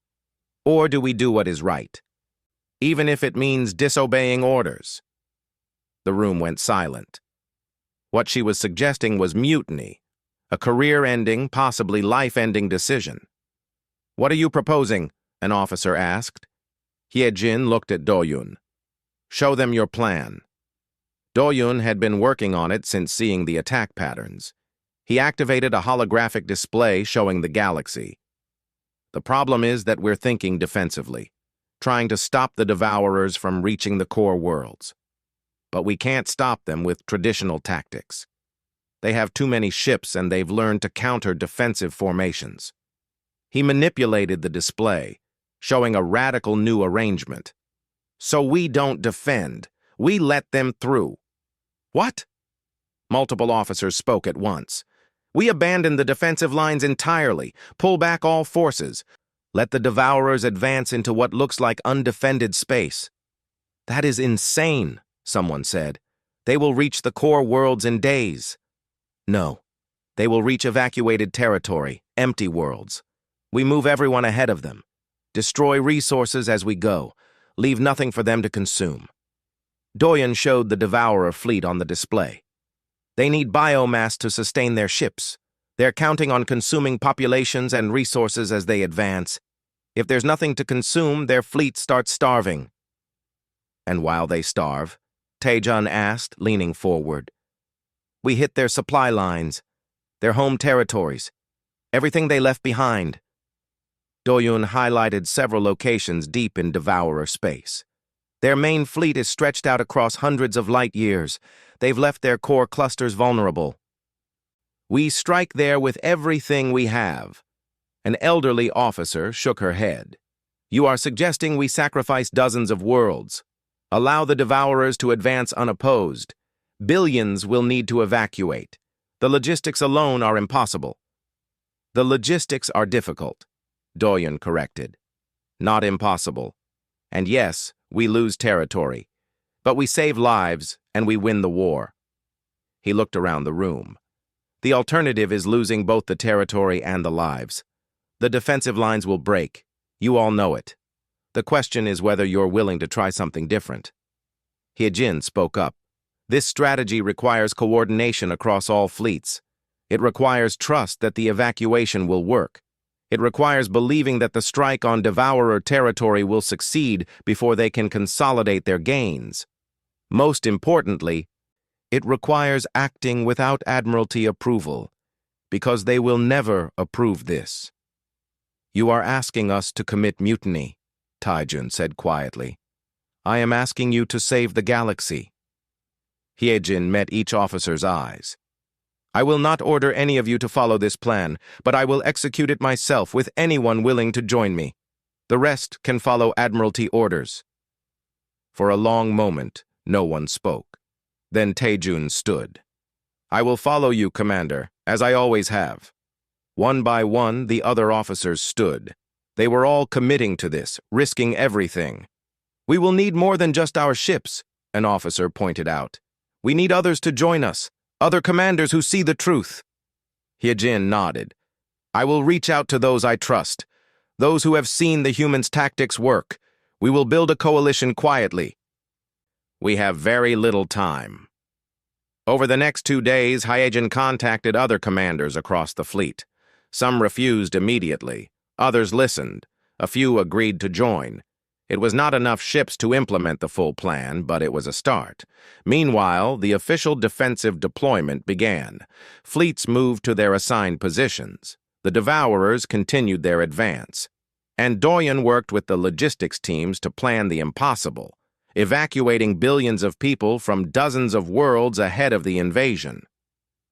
"Or do we do what is right? Even if it means disobeying orders?" The room went silent. What she was suggesting was mutiny, a career-ending, possibly life-ending decision. "What are you proposing?" an officer asked. Hyojin looked at Doyen. "Show them your plan." Doyen had been working on it since seeing the attack patterns. He activated a holographic display showing the galaxy. "The problem is that we're thinking defensively, trying to stop the devourers from reaching the core worlds. But we can't stop them with traditional tactics. They have too many ships and they've learned to counter defensive formations." He manipulated the display, showing a radical new arrangement. "So we don't defend. We let them through." "What?" Multiple officers spoke at once. "We abandon the defensive lines entirely, pull back all forces, let the devourers advance into what looks like undefended space." "That is insane," someone said. "They will reach the core worlds in days." "No, they will reach evacuated territory, empty worlds. We move everyone ahead of them. Destroy resources as we go. Leave nothing for them to consume. Doyen showed the Devourer fleet on the display. They need biomass to sustain their ships. They're counting on consuming populations and resources as they advance. If there's nothing to consume, their fleet starts starving. And while they starve, Taejun asked, leaning forward, we hit their supply lines, their home territories, everything they left behind. Doyun highlighted several locations deep in Devourer space. Their main fleet is stretched out across hundreds of light years. They've left their core clusters vulnerable. We strike there with everything we have. An elderly officer shook her head. You are suggesting we sacrifice dozens of worlds. Allow the Devourers to advance unopposed. Billions will need to evacuate. The logistics alone are impossible. The logistics are difficult, Doyen corrected. Not impossible. And yes, we lose territory. But we save lives, and we win the war. He looked around the room. The alternative is losing both the territory and the lives. The defensive lines will break. You all know it. The question is whether you're willing to try something different. Hyejin spoke up. This strategy requires coordination across all fleets. It requires trust that the evacuation will work. It requires believing that the strike on Devourer territory will succeed before they can consolidate their gains. Most importantly, it requires acting without Admiralty approval, because they will never approve this. You are asking us to commit mutiny, Taejun said quietly. I am asking you to save the galaxy. Hyejin met each officer's eyes. I will not order any of you to follow this plan, but I will execute it myself with anyone willing to join me. The rest can follow Admiralty orders. For a long moment, no one spoke. Then Taejun stood. I will follow you, Commander, as I always have. One by one, the other officers stood. They were all committing to this, risking everything. We will need more than just our ships, an officer pointed out. We need others to join us, other commanders who see the truth. Hyejin nodded. I will reach out to those I trust, those who have seen the humans' tactics work. We will build a coalition quietly. We have very little time. Over the next 2 days, Hyejin contacted other commanders across the fleet. Some refused immediately. Others listened. A few agreed to join. It was not enough ships to implement the full plan, but it was a start. Meanwhile, the official defensive deployment began. Fleets moved to their assigned positions. The Devourers continued their advance. And Doyen worked with the logistics teams to plan the impossible, evacuating billions of people from dozens of worlds ahead of the invasion.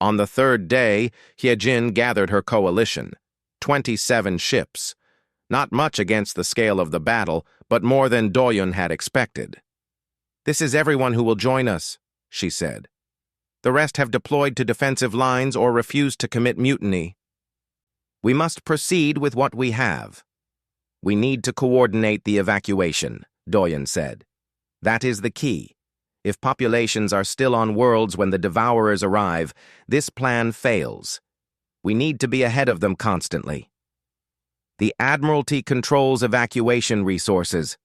On the 3rd day, Hyejin gathered her coalition, 27 ships. Not much against the scale of the battle, but more than Doyen had expected. This is everyone who will join us, she said. The rest have deployed to defensive lines or refused to commit mutiny. We must proceed with what we have. We need to coordinate the evacuation, Doyen said. That is the key. If populations are still on worlds when the Devourers arrive, this plan fails. We need to be ahead of them constantly. The Admiralty controls evacuation resources.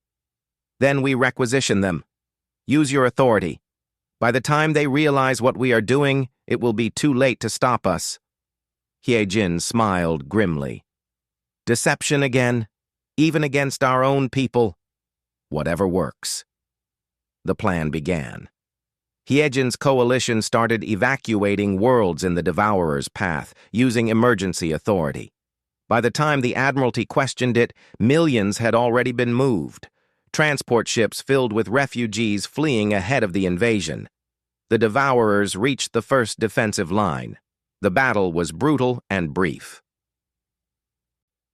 Then we requisition them. Use your authority. By the time they realize what we are doing, it will be too late to stop us. Hyejin smiled grimly. Deception again, even against our own people. Whatever works. The plan began. Hyejin's coalition started evacuating worlds in the Devourer's path, using emergency authority. By the time the Admiralty questioned it, millions had already been moved. Transport ships filled with refugees fleeing ahead of the invasion. The Devourers reached the first defensive line. The battle was brutal and brief.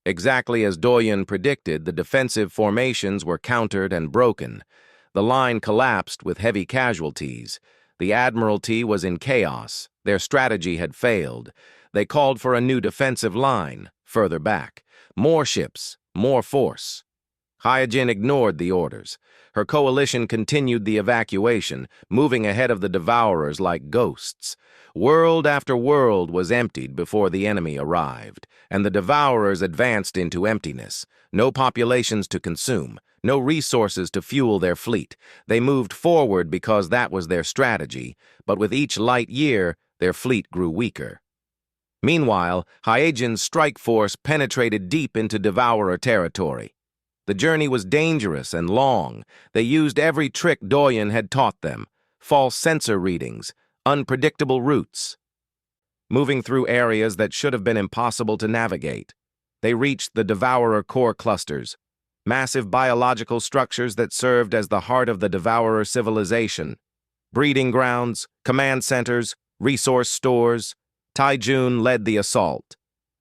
Exactly as Doyen predicted, the defensive formations were countered and broken. The line collapsed with heavy casualties. The Admiralty was in chaos. Their strategy had failed. They called for a new defensive line, further back. More ships, more force. Hyojin ignored the orders. Her coalition continued the evacuation, moving ahead of the Devourers like ghosts. World after world was emptied before the enemy arrived, and the Devourers advanced into emptiness. No populations to consume, no resources to fuel their fleet. They moved forward because that was their strategy, but with each light year, their fleet grew weaker. Meanwhile, Hyojin's strike force penetrated deep into Devourer territory. The journey was dangerous and long. They used every trick Doyen had taught them: false sensor readings, unpredictable routes. Moving through areas that should have been impossible to navigate, they reached the Devourer core clusters, massive biological structures that served as the heart of the Devourer civilization. Breeding grounds, command centers, resource stores. Taijun led the assault.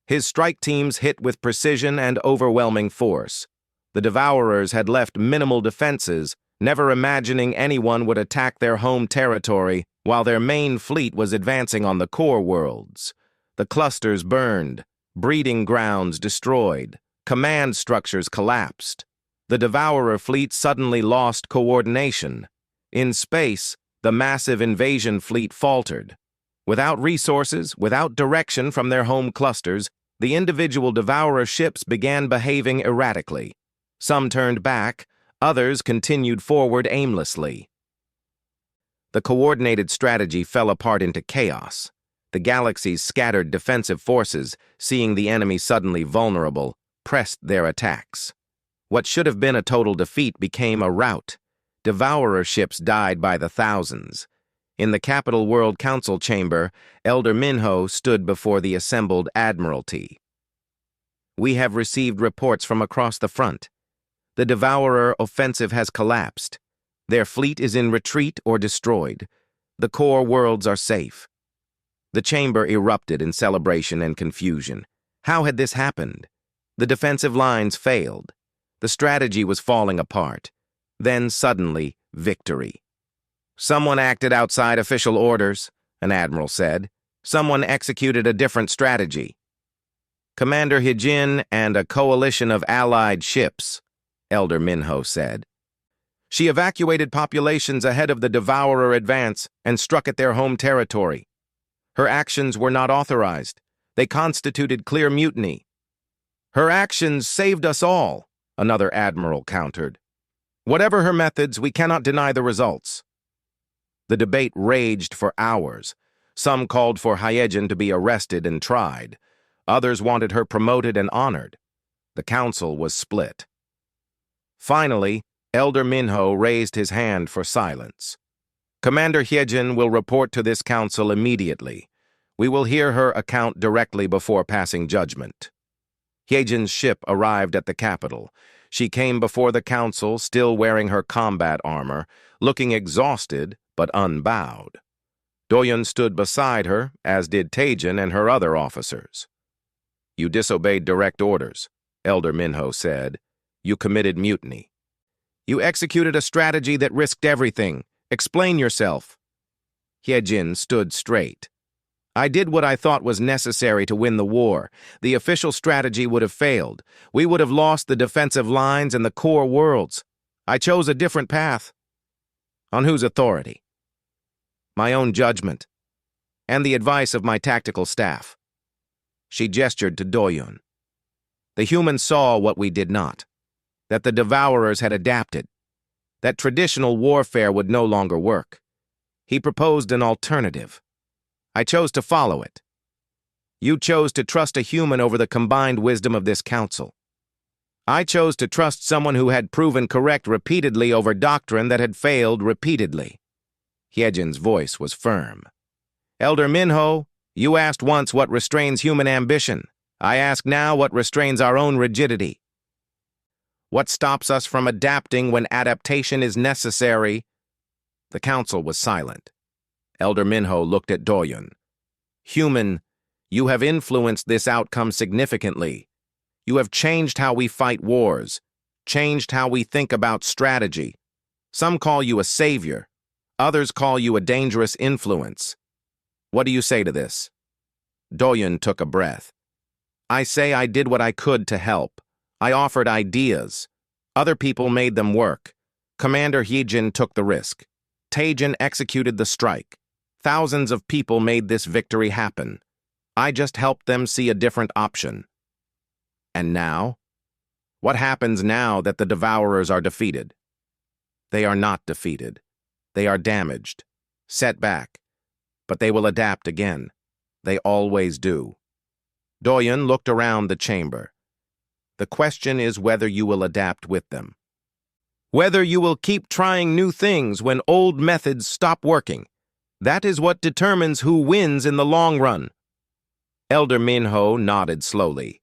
His strike teams hit with precision and overwhelming force. The Devourers had left minimal defenses, never imagining anyone would attack their home territory while their main fleet was advancing on the core worlds. The clusters burned, breeding grounds destroyed, command structures collapsed. The Devourer fleet suddenly lost coordination. In space, the massive invasion fleet faltered. Without resources, without direction from their home clusters, the individual Devourer ships began behaving erratically. Some turned back, others continued forward aimlessly. The coordinated strategy fell apart into chaos. The galaxy's scattered defensive forces, seeing the enemy suddenly vulnerable, pressed their attacks. What should have been a total defeat became a rout. Devourer ships died by the thousands. In the Capital World Council chamber, Elder Minho stood before the assembled Admiralty. "We have received reports from across the front. The Devourer offensive has collapsed. Their fleet is in retreat or destroyed. The core worlds are safe." The chamber erupted in celebration and confusion. How had this happened? The defensive lines failed. The strategy was falling apart. Then, suddenly, victory. "Someone acted outside official orders," an admiral said. "Someone executed a different strategy." "Commander Hyojin and a coalition of allied ships," Elder Minho said. "She evacuated populations ahead of the Devourer advance and struck at their home territory. Her actions were not authorized. They constituted clear mutiny." "Her actions saved us all," another admiral countered. "Whatever her methods, we cannot deny the results." The debate raged for hours. Some called for Hyojin to be arrested and tried. Others wanted her promoted and honored. The council was split. Finally, Elder Minho raised his hand for silence. "Commander Hyojin will report to this council immediately. We will hear her account directly before passing judgment." Hyojin's ship arrived at the capital. She came before the council, still wearing her combat armor, looking exhausted but unbowed. Doyen stood beside her, as did Taijin and her other officers. "You disobeyed direct orders," Elder Minho said. "You committed mutiny. You executed a strategy that risked everything. Explain yourself." Hyojin stood straight. "I did what I thought was necessary to win the war. The official strategy would have failed. We would have lost the defensive lines and the core worlds. I chose a different path." "On whose authority?" "My own judgment, and the advice of my tactical staff." She gestured to Doyen. "The humans saw what we did not, that the Devourers had adapted, that traditional warfare would no longer work. He proposed an alternative. I chose to follow it. You chose to trust a human over the combined wisdom of this council. I chose to trust someone who had proven correct repeatedly over doctrine that had failed repeatedly." Hyojin's voice was firm. "Elder Minho, you asked once what restrains human ambition. I ask now what restrains our own rigidity. What stops us from adapting when adaptation is necessary?" The council was silent. Elder Minho looked at Doyen. "Human, you have influenced this outcome significantly. You have changed how we fight wars, changed how we think about strategy. Some call you a savior. Others call you a dangerous influence. What do you say to this?" Doyen took a breath. "I say I did what I could to help. I offered ideas. Other people made them work. Commander Hyejin took the risk. Taejin executed the strike. Thousands of people made this victory happen. I just helped them see a different option. And now? What happens now that the Devourers are defeated? They are not defeated. They are damaged, set back. But they will adapt again. They always do. Doyon looked around the chamber. The question is whether you will adapt with them. Whether you will keep trying new things when old methods stop working. That is what determines who wins in the long run. Elder Minho nodded slowly.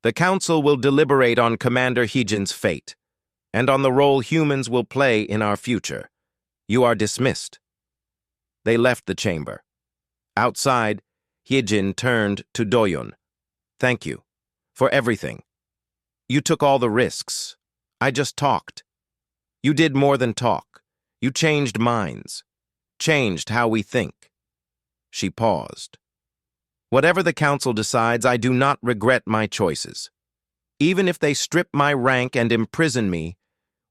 The council will deliberate on Commander Hyejin's fate, and on the role humans will play in our future. You are dismissed. They left the chamber. Outside, Hyejin turned to Doyon. Thank you for everything. You took all the risks. I just talked. You did more than talk. You changed minds. Changed how we think. She paused. Whatever the council decides, I do not regret my choices. Even if they strip my rank and imprison me,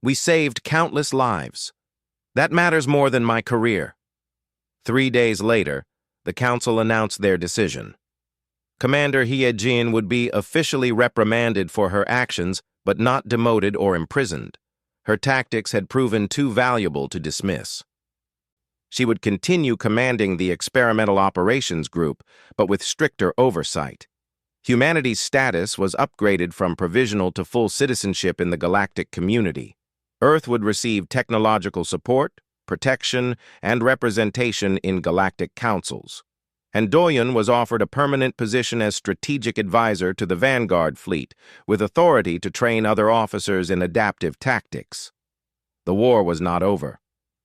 we saved countless lives. That matters more than my career. 3 days later, the council announced their decision. Commander Hyejin would be officially reprimanded for her actions, but not demoted or imprisoned. Her tactics had proven too valuable to dismiss. She would continue commanding the experimental operations group, but with stricter oversight. Humanity's status was upgraded from provisional to full citizenship in the galactic community. Earth would receive technological support, protection, and representation in galactic councils. And Doyon was offered a permanent position as strategic advisor to the Vanguard fleet, with authority to train other officers in adaptive tactics. The war was not over,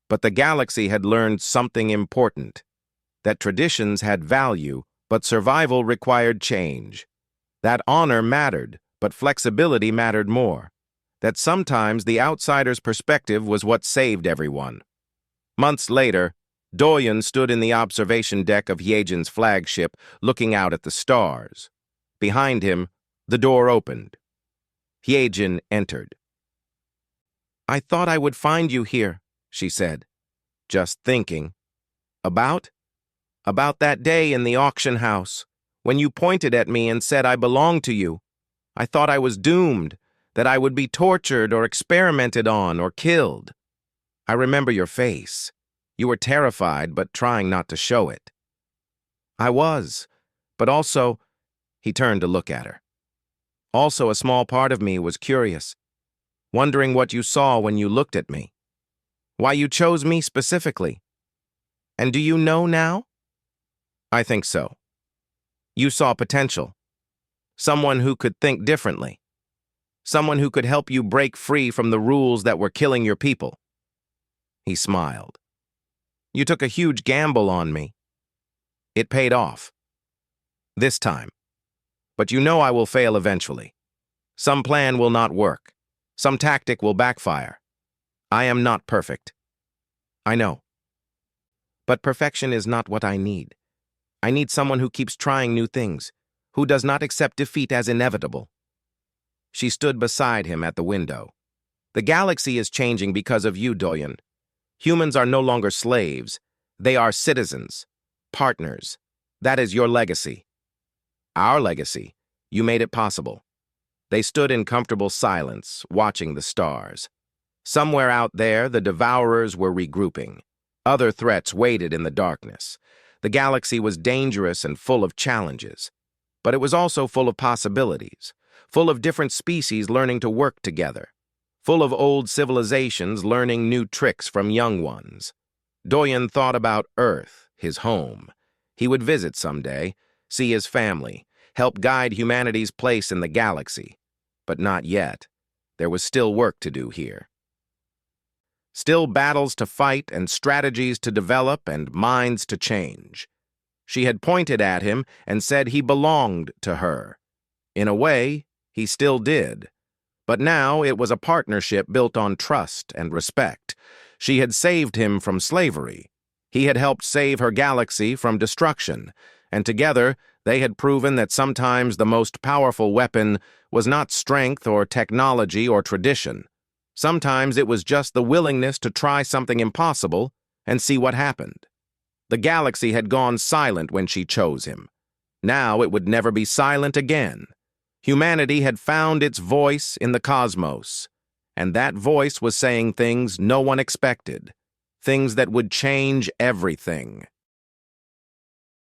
but the galaxy had learned something important, that traditions had value, but survival required change. That honor mattered, but flexibility mattered more. That sometimes the outsider's perspective was what saved everyone. Months later, Doyon stood in the observation deck of Hyejin's flagship, looking out at the stars. Behind him, the door opened. Hyejin entered. I thought I would find you here, she said. Just thinking. About that day in the auction house, when you pointed at me and said I belonged to you. I thought I was doomed, that I would be tortured or experimented on or killed. I remember your face. You were terrified, but trying not to show it. I was, but also, he turned to look at her. Also, a small part of me was curious, wondering what you saw when you looked at me. Why you chose me specifically. And do you know now? I think so. You saw potential. Someone who could think differently. Someone who could help you break free from the rules that were killing your people. He smiled. You took a huge gamble on me. It paid off. This time. But you know I will fail eventually. Some plan will not work. Some tactic will backfire. I am not perfect. I know. But perfection is not what I need. I need someone who keeps trying new things, who does not accept defeat as inevitable. She stood beside him at the window. The galaxy is changing because of you, Doyon. Humans are no longer slaves. They are citizens, partners. That is your legacy. Our legacy. You made it possible. They stood in comfortable silence, watching the stars. Somewhere out there, the Devourers were regrouping. Other threats waited in the darkness. The galaxy was dangerous and full of challenges. But it was also full of possibilities, full of different species learning to work together, full of old civilizations learning new tricks from young ones. Doyon thought about Earth, his home. He would visit someday, see his family, help guide humanity's place in the galaxy. But not yet. There was still work to do here. Still battles to fight and strategies to develop and minds to change. She had pointed at him and said he belonged to her. In a way, he still did. But now it was a partnership built on trust and respect. She had saved him from slavery. He had helped save her galaxy from destruction. And together, they had proven that sometimes the most powerful weapon was not strength or technology or tradition, Sometimes it was just the willingness to try something impossible and see what happened. The galaxy had gone silent when she chose him. Now it would never be silent again. Humanity had found its voice in the cosmos, and that voice was saying things no one expected, things that would change everything.